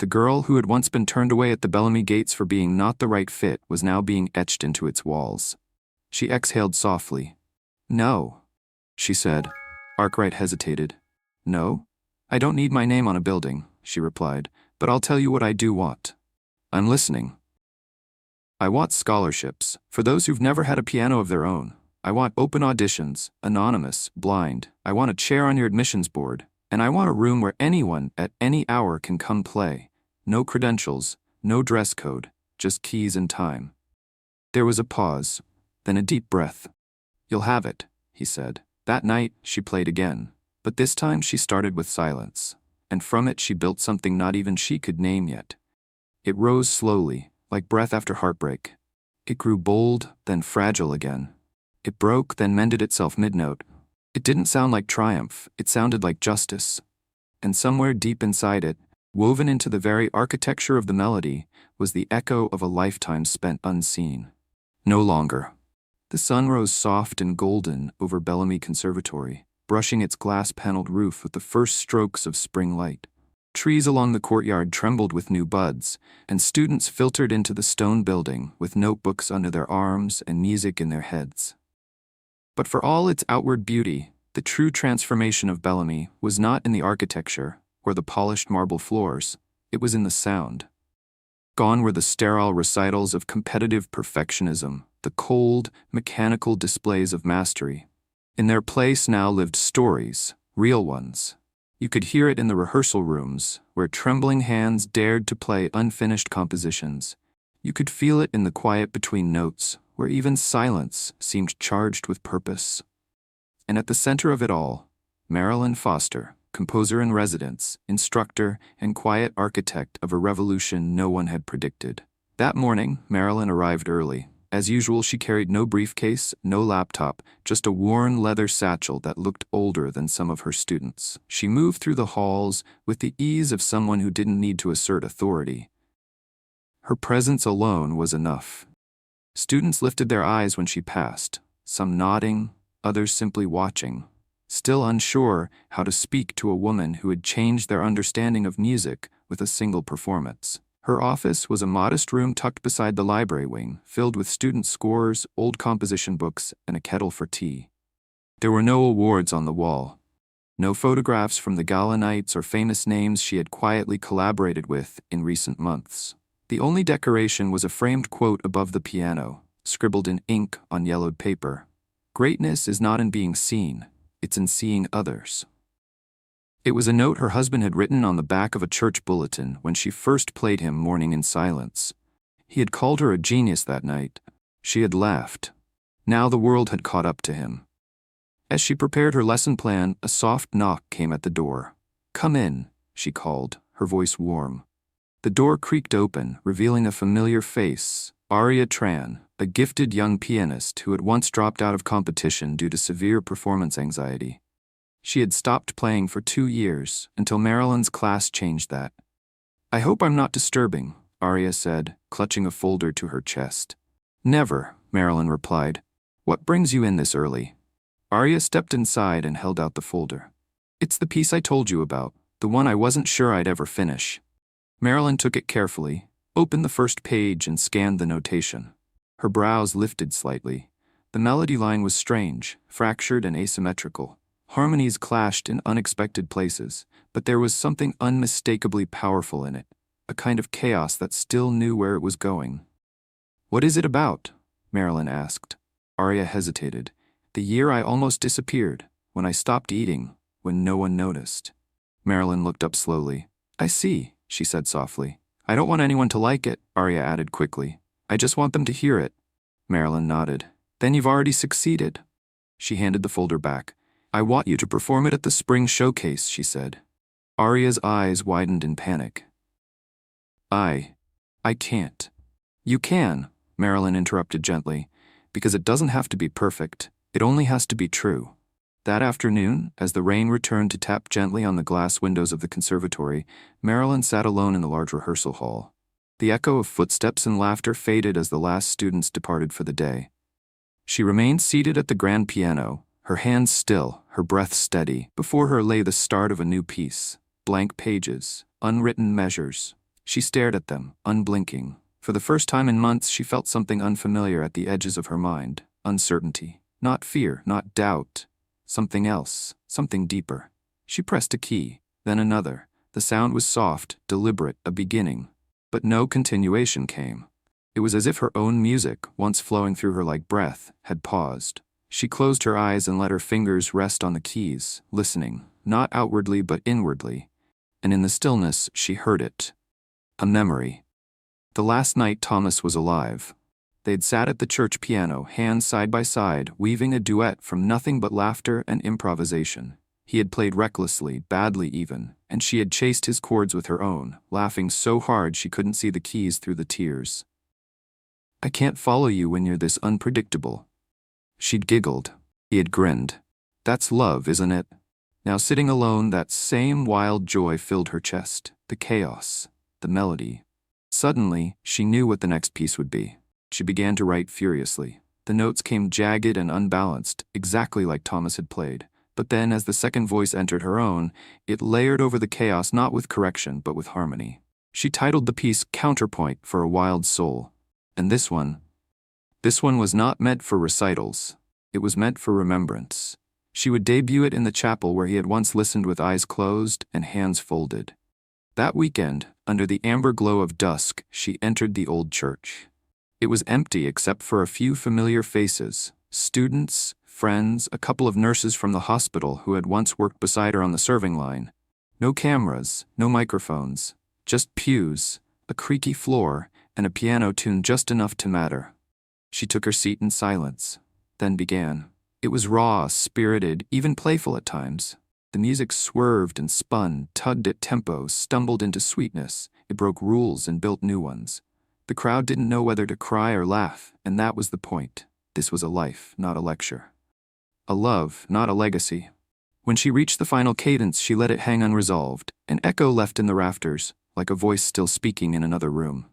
The girl who had once been turned away at the Bellamy gates for being not the right fit was now being etched into its walls. She exhaled softly. "No," she said. Arkwright hesitated. "No? I don't need my name on a building," she replied, "but I'll tell you what I do want. I'm listening. I want scholarships, for those who've never had a piano of their own. I want open auditions, anonymous, blind. I want a chair on your admissions board, and I want a room where anyone at any hour can come play. No credentials, no dress code, just keys and time." There was a pause, then a deep breath. "You'll have it," he said. That night, she played again, but this time she started with silence, and from it she built something not even she could name yet. It rose slowly, like breath after heartbreak. It grew bold, then fragile again. It broke, then mended itself mid-note. It didn't sound like triumph, it sounded like justice. And somewhere deep inside it, woven into the very architecture of the melody, was the echo of a lifetime spent unseen. No longer. The sun rose soft and golden over Bellamy Conservatory, brushing its glass-paneled roof with the first strokes of spring light. Trees along the courtyard trembled with new buds, and students filtered into the stone building with notebooks under their arms and music in their heads. But for all its outward beauty, the true transformation of Bellamy was not in the architecture or the polished marble floors, it was in the sound. Gone were the sterile recitals of competitive perfectionism, the cold, mechanical displays of mastery. In their place now lived stories, real ones. You could hear it in the rehearsal rooms, where trembling hands dared to play unfinished compositions. You could feel it in the quiet between notes, where even silence seemed charged with purpose. And at the center of it all, Marilyn Foster, composer-in-residence, instructor, and quiet architect of a revolution no one had predicted. That morning, Marilyn arrived early. As usual, she carried no briefcase, no laptop, just a worn leather satchel that looked older than some of her students. She moved through the halls with the ease of someone who didn't need to assert authority. Her presence alone was enough. Students lifted their eyes when she passed, some nodding, others simply watching, still unsure how to speak to a woman who had changed their understanding of music with a single performance. Her office was a modest room tucked beside the library wing, filled with student scores, old composition books, and a kettle for tea. There were no awards on the wall. No photographs from the gala nights or famous names she had quietly collaborated with in recent months. The only decoration was a framed quote above the piano, scribbled in ink on yellowed paper. "Greatness is not in being seen, it's in seeing others." It was a note her husband had written on the back of a church bulletin when she first played him Morning in Silence. He had called her a genius that night. She had laughed. Now the world had caught up to him. As she prepared her lesson plan, a soft knock came at the door. "Come in," she called, her voice warm. The door creaked open, revealing a familiar face, Aria Tran, a gifted young pianist who had once dropped out of competition due to severe performance anxiety. She had stopped playing for 2 years, until Marilyn's class changed that. "I hope I'm not disturbing," Aria said, clutching a folder to her chest. "Never," Marilyn replied. "What brings you in this early?" Aria stepped inside and held out the folder. "It's the piece I told you about, the one I wasn't sure I'd ever finish." Marilyn took it carefully, opened the first page and scanned the notation. Her brows lifted slightly. The melody line was strange, fractured and asymmetrical. Harmonies clashed in unexpected places, but there was something unmistakably powerful in it, a kind of chaos that still knew where it was going. "What is it about?" Marilyn asked. Aria hesitated. "The year I almost disappeared, when I stopped eating, when no one noticed." Marilyn looked up slowly. "I see," she said softly. "I don't want anyone to like it," Aria added quickly. "I just want them to hear it." Marilyn nodded. "Then you've already succeeded." She handed the folder back. "I want you to perform it at the spring showcase," she said. Aria's eyes widened in panic. I can't." "You can," Marilyn interrupted gently, "because it doesn't have to be perfect. It only has to be true." That afternoon, as the rain returned to tap gently on the glass windows of the conservatory, Marilyn sat alone in the large rehearsal hall. The echo of footsteps and laughter faded as the last students departed for the day. She remained seated at the grand piano, her hands still, her breath steady. Before her lay the start of a new piece, blank pages, unwritten measures. She stared at them, unblinking. For the first time in months, she felt something unfamiliar at the edges of her mind. Uncertainty. Not fear, not doubt. Something else, something deeper. She pressed a key, then another. The sound was soft, deliberate, a beginning. But no continuation came. It was as if her own music, once flowing through her like breath, had paused. She closed her eyes and let her fingers rest on the keys, listening, not outwardly but inwardly. And in the stillness, she heard it. A memory. The last night Thomas was alive. They'd sat at the church piano, hands side by side, weaving a duet from nothing but laughter and improvisation. He had played recklessly, badly even, and she had chased his chords with her own, laughing so hard she couldn't see the keys through the tears. "I can't follow you when you're this unpredictable." She'd giggled. He had grinned. "That's love, isn't it?" Now sitting alone, that same wild joy filled her chest. The chaos. The melody. Suddenly, she knew what the next piece would be. She began to write furiously. The notes came jagged and unbalanced, exactly like Thomas had played. But then, as the second voice entered her own, it layered over the chaos not with correction, but with harmony. She titled the piece Counterpoint for a Wild Soul. And this one was not meant for recitals. It was meant for remembrance. She would debut it in the chapel where he had once listened with eyes closed and hands folded. That weekend, under the amber glow of dusk, she entered the old church. It was empty except for a few familiar faces, students, friends, a couple of nurses from the hospital who had once worked beside her on the serving line. No cameras, no microphones, just pews, a creaky floor, and a piano tuned just enough to matter. She took her seat in silence, then began. It was raw, spirited, even playful at times. The music swerved and spun, tugged at tempo, stumbled into sweetness. It broke rules and built new ones. The crowd didn't know whether to cry or laugh, and that was the point. This was a life, not a lecture. A love, not a legacy. When she reached the final cadence, she let it hang unresolved, an echo left in the rafters, like a voice still speaking in another room.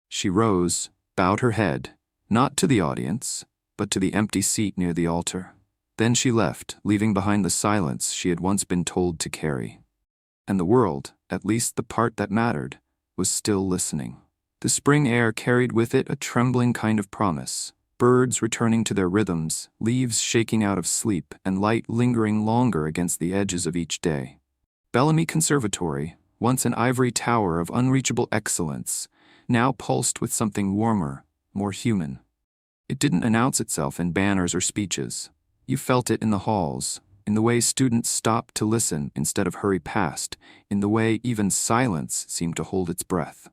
She rose, bowed her head, not to the audience, but to the empty seat near the altar. Then she left, leaving behind the silence she had once been told to carry. And the world, at least the part that mattered, was still listening. The spring air carried with it a trembling kind of promise. Birds returning to their rhythms, leaves shaking out of sleep, and light lingering longer against the edges of each day. Bellamy Conservatory, once an ivory tower of unreachable excellence, now pulsed with something warmer, more human. It didn't announce itself in banners or speeches. You felt it in the halls, in the way students stopped to listen instead of hurry past, in the way even silence seemed to hold its breath.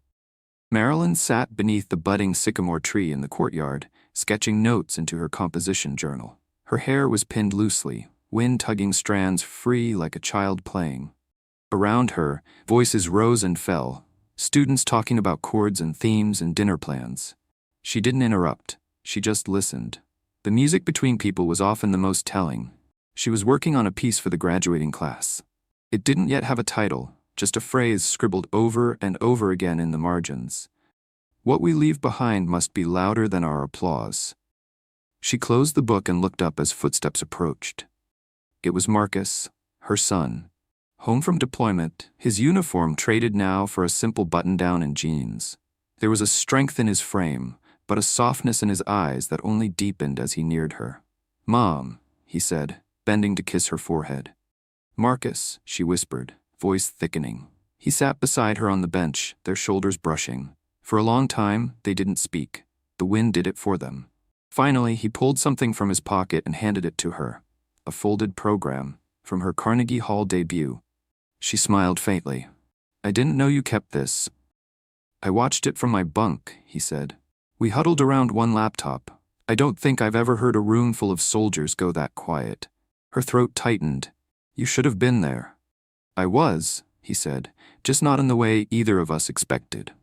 Marilyn sat beneath the budding sycamore tree in the courtyard, sketching notes into her composition journal. Her hair was pinned loosely, wind-tugging strands free like a child playing. Around her, voices rose and fell, students talking about chords and themes and dinner plans. She didn't interrupt, she just listened. The music between people was often the most telling. She was working on a piece for the graduating class. It didn't yet have a title, just a phrase scribbled over and over again in the margins. What we leave behind must be louder than our applause. She closed the book and looked up as footsteps approached. It was Marcus, her son. Home from deployment, his uniform traded now for a simple button-down and jeans. There was a strength in his frame, but a softness in his eyes that only deepened as he neared her. "Mom," he said, bending to kiss her forehead. "Marcus," she whispered, voice thickening. He sat beside her on the bench, their shoulders brushing. For a long time, they didn't speak. The wind did it for them. Finally, he pulled something from his pocket and handed it to her. A folded program, from her Carnegie Hall debut. She smiled faintly. "I didn't know you kept this." "I watched it from my bunk," he said. We huddled around one laptop. I don't think I've ever heard a room full of soldiers go that quiet. Her throat tightened. "You should have been there." "I was," he said, "just not in the way either of us expected."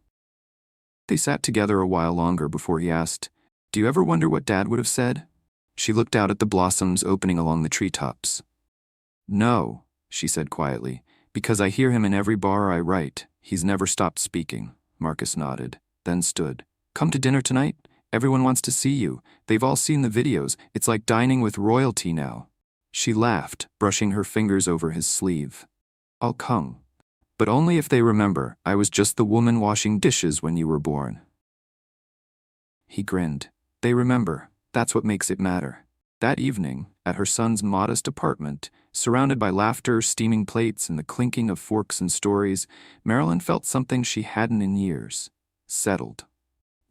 They sat together a while longer before he asked, "Do you ever wonder what Dad would have said?" She looked out at the blossoms opening along the treetops. "No," she said quietly, "because I hear him in every bar I write. He's never stopped speaking." Marcus nodded, then stood. "Come to dinner tonight? Everyone wants to see you. They've all seen the videos. It's like dining with royalty now." She laughed, brushing her fingers over his sleeve. "I'll come. But only if they remember, I was just the woman washing dishes when you were born. He grinned. They remember. That's what makes it matter. That evening, at her son's modest apartment, surrounded by laughter, steaming plates, and the clinking of forks and stories, Marilyn felt something she hadn't in years. Settled.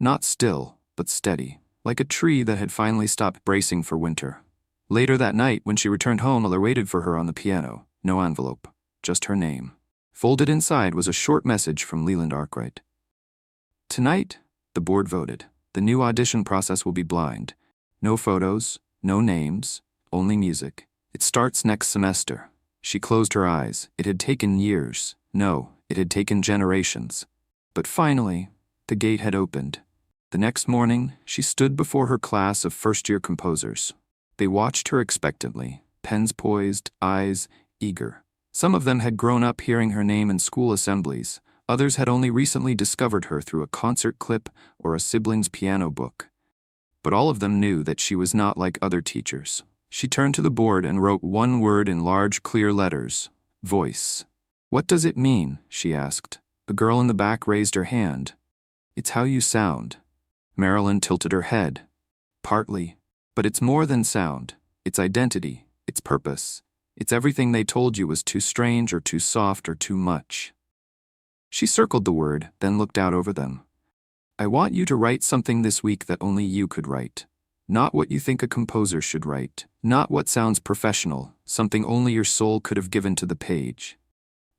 Not still, but steady, like a tree that had finally stopped bracing for winter. Later that night, when she returned home, Miller waited for her on the piano. No envelope, just her name. Folded inside was a short message from Leland Arkwright. Tonight, the board voted. The new audition process will be blind. No photos, no names, only music. It starts next semester. She closed her eyes. It had taken years. No, it had taken generations. But finally, the gate had opened. The next morning, she stood before her class of first-year composers. They watched her expectantly, pens poised, eyes eager. Some of them had grown up hearing her name in school assemblies. Others had only recently discovered her through a concert clip or a sibling's piano book. But all of them knew that she was not like other teachers. She turned to the board and wrote one word in large, clear letters: voice. What does it mean? She asked. The girl in the back raised her hand. It's how you sound. Marilyn tilted her head. Partly. But it's more than sound. It's identity. It's purpose. It's everything they told you was too strange or too soft or too much. She circled the word, then looked out over them. I want you to write something this week that only you could write. Not what you think a composer should write. Not what sounds professional, something only your soul could have given to the page.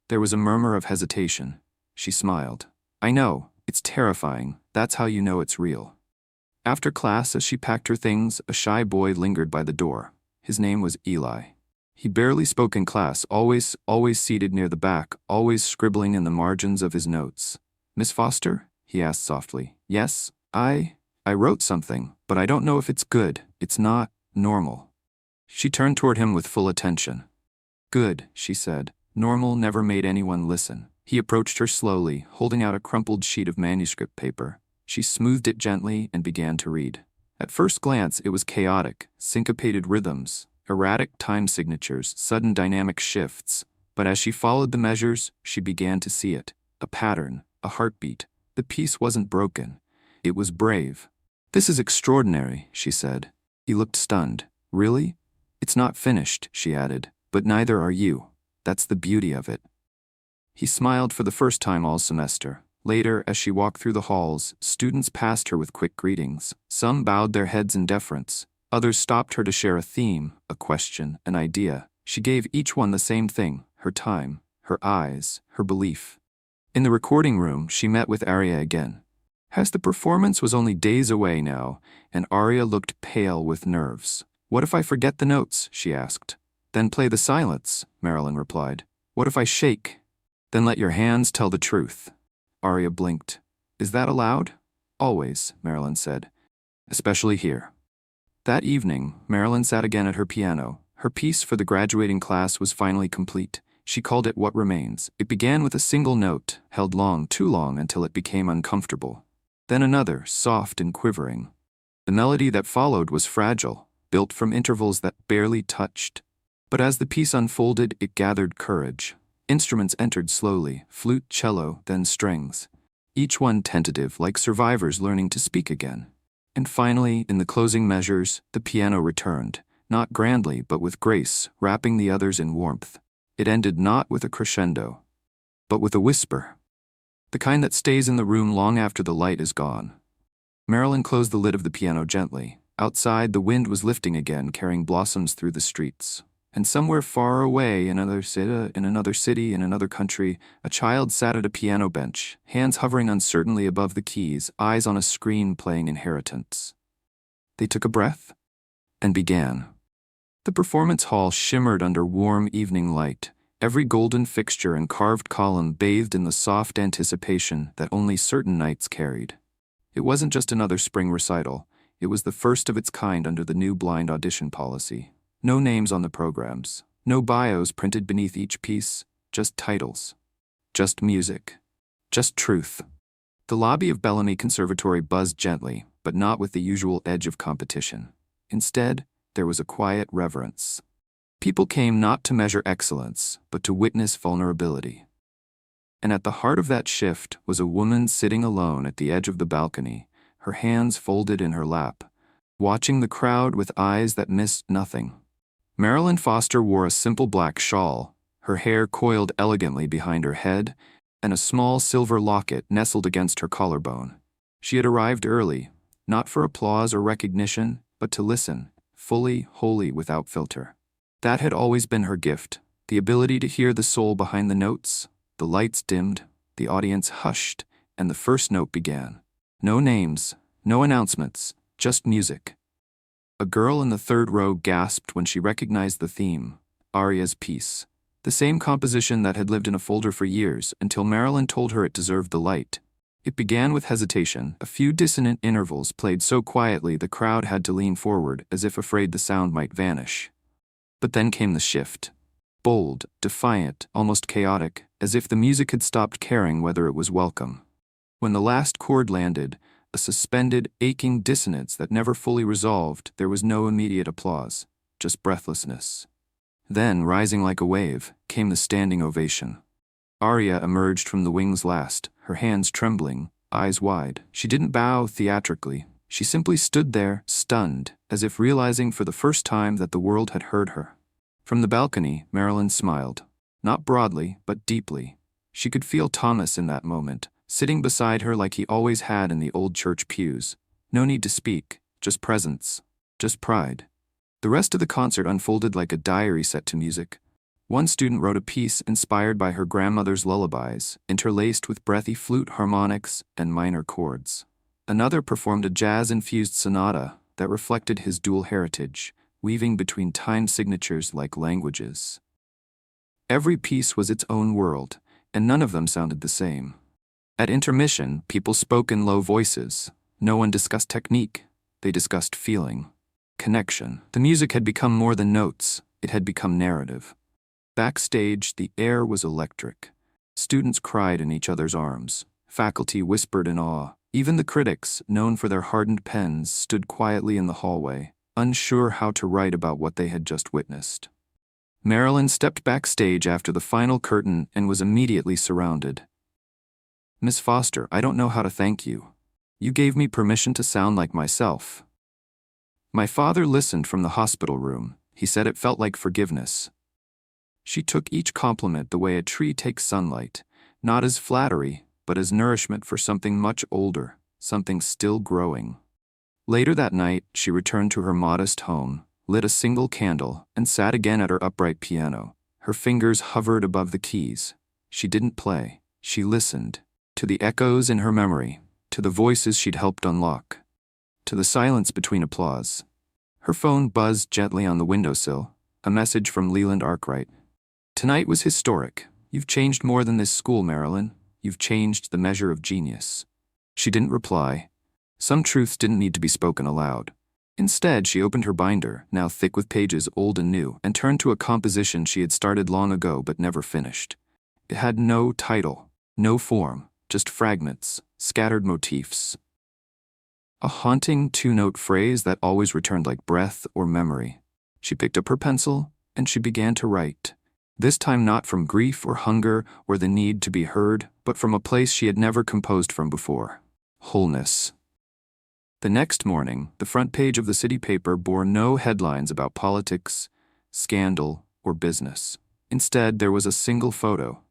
There was a murmur of hesitation. She smiled. I know, it's terrifying. That's how you know it's real. After class, as she packed her things, a shy boy lingered by the door. His name was Eli. He barely spoke in class, always seated near the back, always scribbling in the margins of his notes. Miss Foster? He asked softly. Yes, I wrote something, but I don't know if it's good. It's not normal. She turned toward him with full attention. Good, she said. Normal never made anyone listen. He approached her slowly, holding out a crumpled sheet of manuscript paper. She smoothed it gently and began to read. At first glance, it was chaotic, syncopated rhythms, erratic time signatures, sudden dynamic shifts. But as she followed the measures, she began to see it. A pattern, a heartbeat. The piece wasn't broken. It was brave. This is extraordinary, she said. He looked stunned. Really? It's not finished, she added. But neither are you. That's the beauty of it. He smiled for the first time all semester. Later, as she walked through the halls, students passed her with quick greetings. Some bowed their heads in deference. Others stopped her to share a theme, a question, an idea. She gave each one the same thing: her time, her eyes, her belief. In the recording room, she met with Aria again. As the performance was only days away now, and Aria looked pale with nerves. What if I forget the notes? She asked. Then play the silence, Marilyn replied. What if I shake? Then let your hands tell the truth. Aria blinked. Is that allowed? Always, Marilyn said. Especially here. That evening, Marilyn sat again at her piano. Her piece for the graduating class was finally complete. She called it What Remains. It began with a single note, held long, too long, until it became uncomfortable. Then another, soft and quivering. The melody that followed was fragile, built from intervals that barely touched. But as the piece unfolded, it gathered courage. Instruments entered slowly, flute, cello, then strings. Each one tentative, like survivors learning to speak again. And finally, in the closing measures, the piano returned, not grandly but with grace, wrapping the others in warmth. It ended not with a crescendo, but with a whisper. The kind that stays in the room long after the light is gone. Marilyn closed the lid of the piano gently. Outside, the wind was lifting again, carrying blossoms through the streets. And somewhere far away, in another city, in another country, a child sat at a piano bench, hands hovering uncertainly above the keys, eyes on a screen playing Inheritance. They took a breath and began. The performance hall shimmered under warm evening light, every golden fixture and carved column bathed in the soft anticipation that only certain nights carried. It wasn't just another spring recital, it was the first of its kind under the new blind audition policy. No names on the programs, no bios printed beneath each piece, just titles, just music, just truth. The lobby of Bellamy Conservatory buzzed gently, but not with the usual edge of competition. Instead, there was a quiet reverence. People came not to measure excellence, but to witness vulnerability. And at the heart of that shift was a woman sitting alone at the edge of the balcony, her hands folded in her lap, watching the crowd with eyes that missed nothing. Marilyn Foster wore a simple black shawl, her hair coiled elegantly behind her head, and a small silver locket nestled against her collarbone. She had arrived early, not for applause or recognition, but to listen, fully, wholly, without filter. That had always been her gift, the ability to hear the soul behind the notes. The lights dimmed, the audience hushed, and the first note began. No names, no announcements, just music. A girl in the third row gasped when she recognized the theme, Aria's piece. The same composition that had lived in a folder for years until Marilyn told her it deserved the light. It began with hesitation, a few dissonant intervals played so quietly the crowd had to lean forward as if afraid the sound might vanish. But then came the shift. Bold, defiant, almost chaotic, as if the music had stopped caring whether it was welcome. When the last chord landed, a suspended, aching dissonance that never fully resolved, there was no immediate applause, just breathlessness. Then, rising like a wave, came the standing ovation. Aria emerged from the wings last, her hands trembling, eyes wide. She didn't bow theatrically. She simply stood there, stunned, as if realizing for the first time that the world had heard her. From the balcony, Marilyn smiled. Not broadly, but deeply. She could feel Thomas in that moment, sitting beside her like he always had in the old church pews. No need to speak, just presence, just pride. The rest of the concert unfolded like a diary set to music. One student wrote a piece inspired by her grandmother's lullabies, interlaced with breathy flute harmonics and minor chords. Another performed a jazz-infused sonata that reflected his dual heritage, weaving between time signatures like languages. Every piece was its own world, and none of them sounded the same. At intermission, people spoke in low voices. No one discussed technique. They discussed feeling, connection. The music had become more than notes. It had become narrative. Backstage, the air was electric. Students cried in each other's arms. Faculty whispered in awe. Even the critics, known for their hardened pens, stood quietly in the hallway, unsure how to write about what they had just witnessed. Marilyn stepped backstage after the final curtain and was immediately surrounded. "Miss Foster, I don't know how to thank you. You gave me permission to sound like myself." My father listened from the hospital room. He said it felt like forgiveness. She took each compliment the way a tree takes sunlight, not as flattery, but as nourishment for something much older, something still growing. Later that night, she returned to her modest home, lit a single candle, and sat again at her upright piano. Her fingers hovered above the keys. She didn't play. She listened. To the echoes in her memory, to the voices she'd helped unlock, to the silence between applause. Her phone buzzed gently on the windowsill, a message from Leland Arkwright. "Tonight was historic. You've changed more than this school, Marilyn. You've changed the measure of genius." She didn't reply. Some truths didn't need to be spoken aloud. Instead, she opened her binder, now thick with pages old and new, and turned to a composition she had started long ago but never finished. It had no title, no form, just fragments, scattered motifs. A haunting two-note phrase that always returned like breath or memory. She picked up her pencil, and she began to write. This time not from grief or hunger or the need to be heard, but from a place she had never composed from before. Wholeness. The next morning, the front page of the city paper bore no headlines about politics, scandal, or business. Instead, there was a single photo.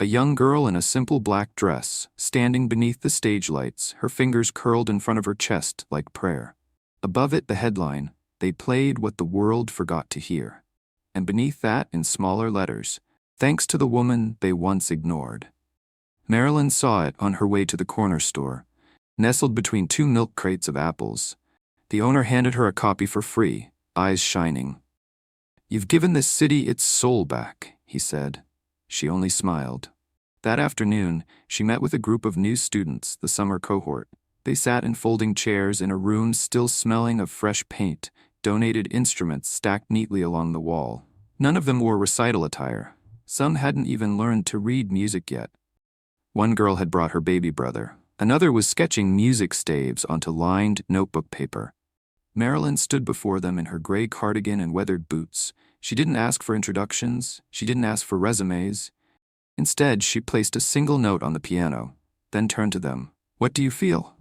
A young girl in a simple black dress, standing beneath the stage lights, her fingers curled in front of her chest like prayer. Above it, the headline, "They played what the world forgot to hear." And beneath that, in smaller letters, "Thanks to the woman they once ignored." Marilyn saw it on her way to the corner store, nestled between two milk crates of apples. The owner handed her a copy for free, eyes shining. "You've given this city its soul back," he said. She only smiled. That afternoon, she met with a group of new students, the summer cohort. They sat in folding chairs in a room still smelling of fresh paint, donated instruments stacked neatly along the wall. None of them wore recital attire. Some hadn't even learned to read music yet. One girl had brought her baby brother. Another was sketching music staves onto lined notebook paper. Marilyn stood before them in her gray cardigan and weathered boots. She didn't ask for introductions. She didn't ask for resumes. Instead, she placed a single note on the piano, then turned to them. "What do you feel?"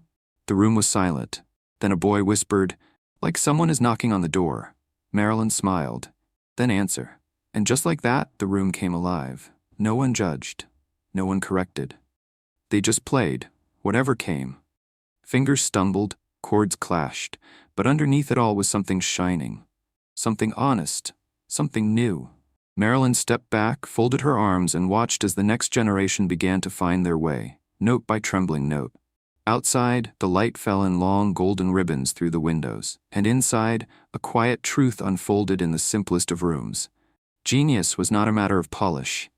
The room was silent. Then a boy whispered, "Like someone is knocking on the door." Marilyn smiled. "Then answer." And just like that, the room came alive. No one judged. No one corrected. They just played, whatever came. Fingers stumbled, chords clashed, but underneath it all was something shining. Something honest. Something new. Marilyn stepped back, folded her arms, and watched as the next generation began to find their way, note by trembling note. Outside, the light fell in long golden ribbons through the windows, and inside, a quiet truth unfolded in the simplest of rooms. Genius was not a matter of polish.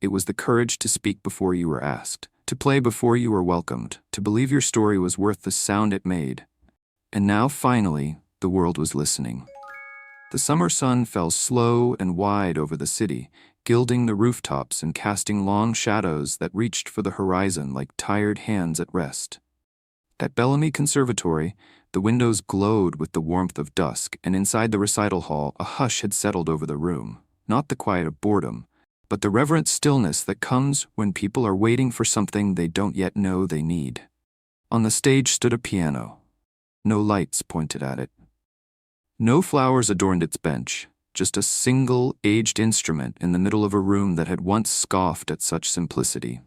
It was the courage to speak before you were asked, to play before you were welcomed, to believe your story was worth the sound it made. And now, finally, the world was listening. The summer sun fell slow and wide over the city, gilding the rooftops and casting long shadows that reached for the horizon like tired hands at rest. At Bellamy Conservatory, the windows glowed with the warmth of dusk, and inside the recital hall, a hush had settled over the room. Not the quiet of boredom, but the reverent stillness that comes when people are waiting for something they don't yet know they need. On the stage stood a piano. No lights pointed at it. No flowers adorned its bench, just a single, aged instrument in the middle of a room that had once scoffed at such simplicity.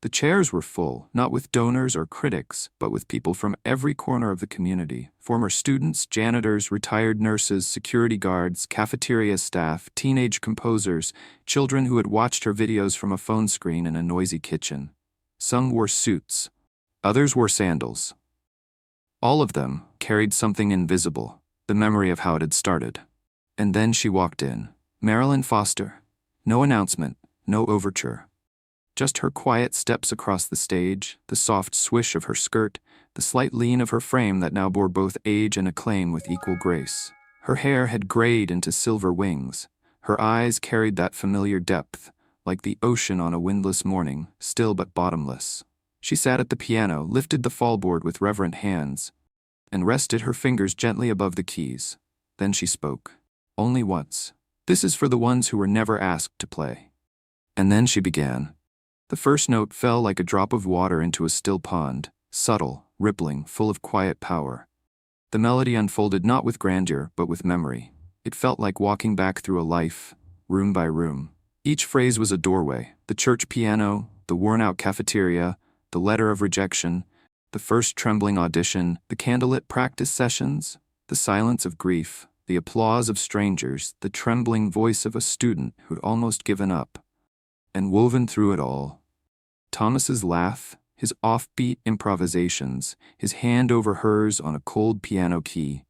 The chairs were full, not with donors or critics, but with people from every corner of the community. Former students, janitors, retired nurses, security guards, cafeteria staff, teenage composers, children who had watched her videos from a phone screen in a noisy kitchen. Some wore suits. Others wore sandals. All of them carried something invisible, the memory of how it had started. And then she walked in. Marilyn Foster. No announcement, no overture. Just her quiet steps across the stage, the soft swish of her skirt, the slight lean of her frame that now bore both age and acclaim with equal grace. Her hair had grayed into silver wings. Her eyes carried that familiar depth, like the ocean on a windless morning, still but bottomless. She sat at the piano, lifted the fallboard with reverent hands, and rested her fingers gently above the keys. Then she spoke. Only once. "This is for the ones who were never asked to play." And then she began. The first note fell like a drop of water into a still pond, subtle, rippling, full of quiet power. The melody unfolded not with grandeur, but with memory. It felt like walking back through a life, room by room. Each phrase was a doorway: the church piano, the worn-out cafeteria, the letter of rejection, the first trembling audition, the candlelit practice sessions, the silence of grief, the applause of strangers, the trembling voice of a student who'd almost given up. And woven through it all, Thomas's laugh, his offbeat improvisations, his hand over hers on a cold piano key,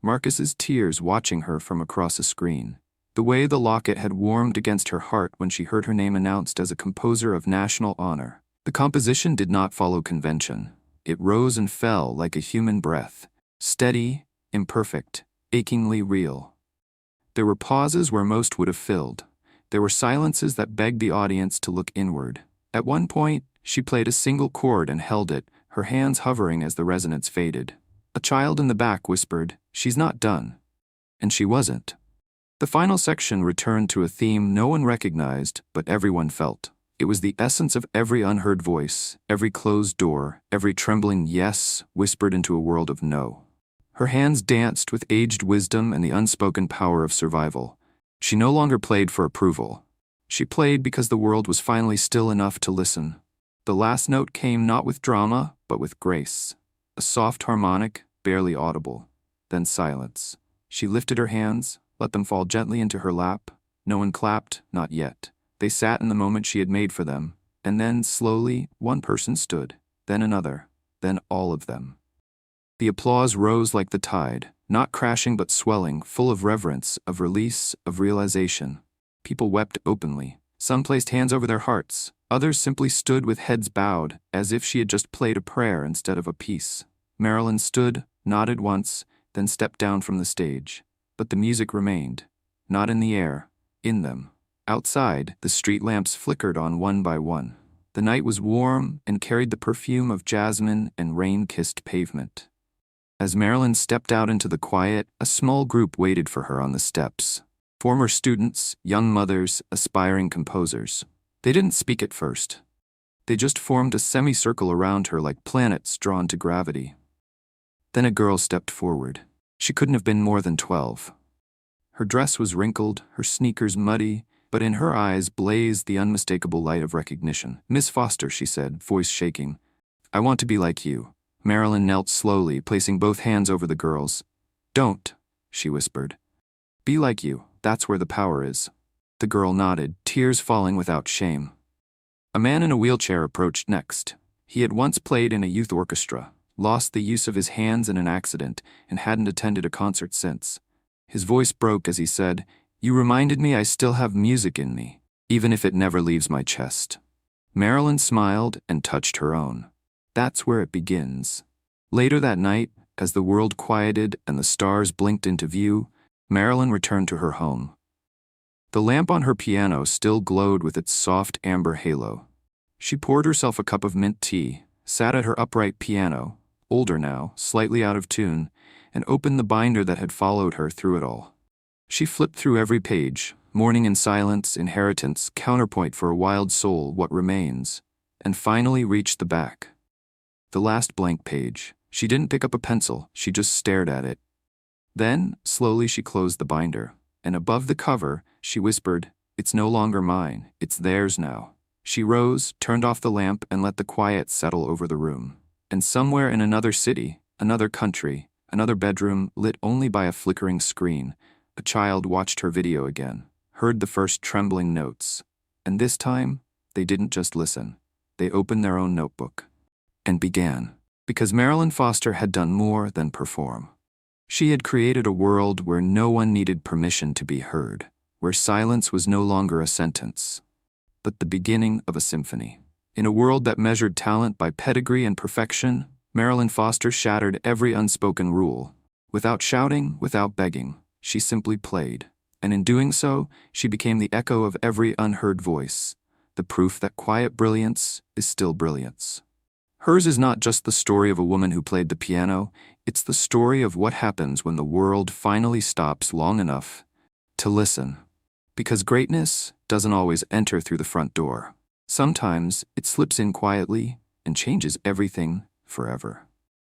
Marcus's tears watching her from across a screen, the way the locket had warmed against her heart when she heard her name announced as a composer of national honor. The composition did not follow convention. It rose and fell like a human breath, steady, imperfect, achingly real. There were pauses where most would have filled. There were silences that begged the audience to look inward. At one point, she played a single chord and held it, her hands hovering as the resonance faded. A child in the back whispered, "She's not done." And she wasn't. The final section returned to a theme no one recognized, but everyone felt. It was the essence of every unheard voice, every closed door, every trembling yes whispered into a world of no. Her hands danced with aged wisdom and the unspoken power of survival. She no longer played for approval. She played because the world was finally still enough to listen. The last note came not with drama, but with grace. A soft harmonic, barely audible. Then silence. She lifted her hands, let them fall gently into her lap. No one clapped, not yet. They sat in the moment she had made for them, and then, slowly, one person stood, then another, then all of them. The applause rose like the tide, not crashing but swelling, full of reverence, of release, of realization. People wept openly. Some placed hands over their hearts. Others simply stood with heads bowed, as if she had just played a prayer instead of a piece. Marilyn stood, nodded once, then stepped down from the stage. But the music remained. Not in the air, in them. Outside, the street lamps flickered on one by one. The night was warm and carried the perfume of jasmine and rain-kissed pavement. As Marilyn stepped out into the quiet, a small group waited for her on the steps. Former students, young mothers, aspiring composers. They didn't speak at first. They just formed a semicircle around her like planets drawn to gravity. Then a girl stepped forward. She couldn't have been more than 12. Her dress was wrinkled, her sneakers muddy, but in her eyes blazed the unmistakable light of recognition. "Miss Foster," she said, voice shaking. "I want to be like you." Marilyn knelt slowly, placing both hands over the girl's. "Don't," she whispered. "Be like you, that's where the power is." The girl nodded, tears falling without shame. A man in a wheelchair approached next. He had once played in a youth orchestra, lost the use of his hands in an accident, and hadn't attended a concert since. His voice broke as he said, "You reminded me I still have music in me, even if it never leaves my chest." Marilyn smiled and touched her own. That's where it begins. Later that night, as the world quieted and the stars blinked into view, Marilyn returned to her home. The lamp on her piano still glowed with its soft amber halo. She poured herself a cup of mint tea, sat at her upright piano, older now, slightly out of tune, and opened the binder that had followed her through it all. She flipped through every page, Mourning in Silence, Inheritance, Counterpoint for a Wild Soul, What Remains, and finally reached the back. The last blank page. She didn't pick up a pencil, she just stared at it. Then, slowly she closed the binder, and above the cover, she whispered, "It's no longer mine, it's theirs now." She rose, turned off the lamp, and let the quiet settle over the room. And somewhere in another city, another country, another bedroom lit only by a flickering screen, a child watched her video again, heard the first trembling notes. And this time, they didn't just listen. They opened their own notebook and began. Because Marilyn Foster had done more than perform. She had created a world where no one needed permission to be heard, where silence was no longer a sentence, but the beginning of a symphony. In a world that measured talent by pedigree and perfection, Marilyn Foster shattered every unspoken rule. Without shouting, without begging, she simply played. And in doing so, she became the echo of every unheard voice, the proof that quiet brilliance is still brilliance. Hers is not just the story of a woman who played the piano, it's the story of what happens when the world finally stops long enough to listen. Because greatness doesn't always enter through the front door. Sometimes it slips in quietly and changes everything forever.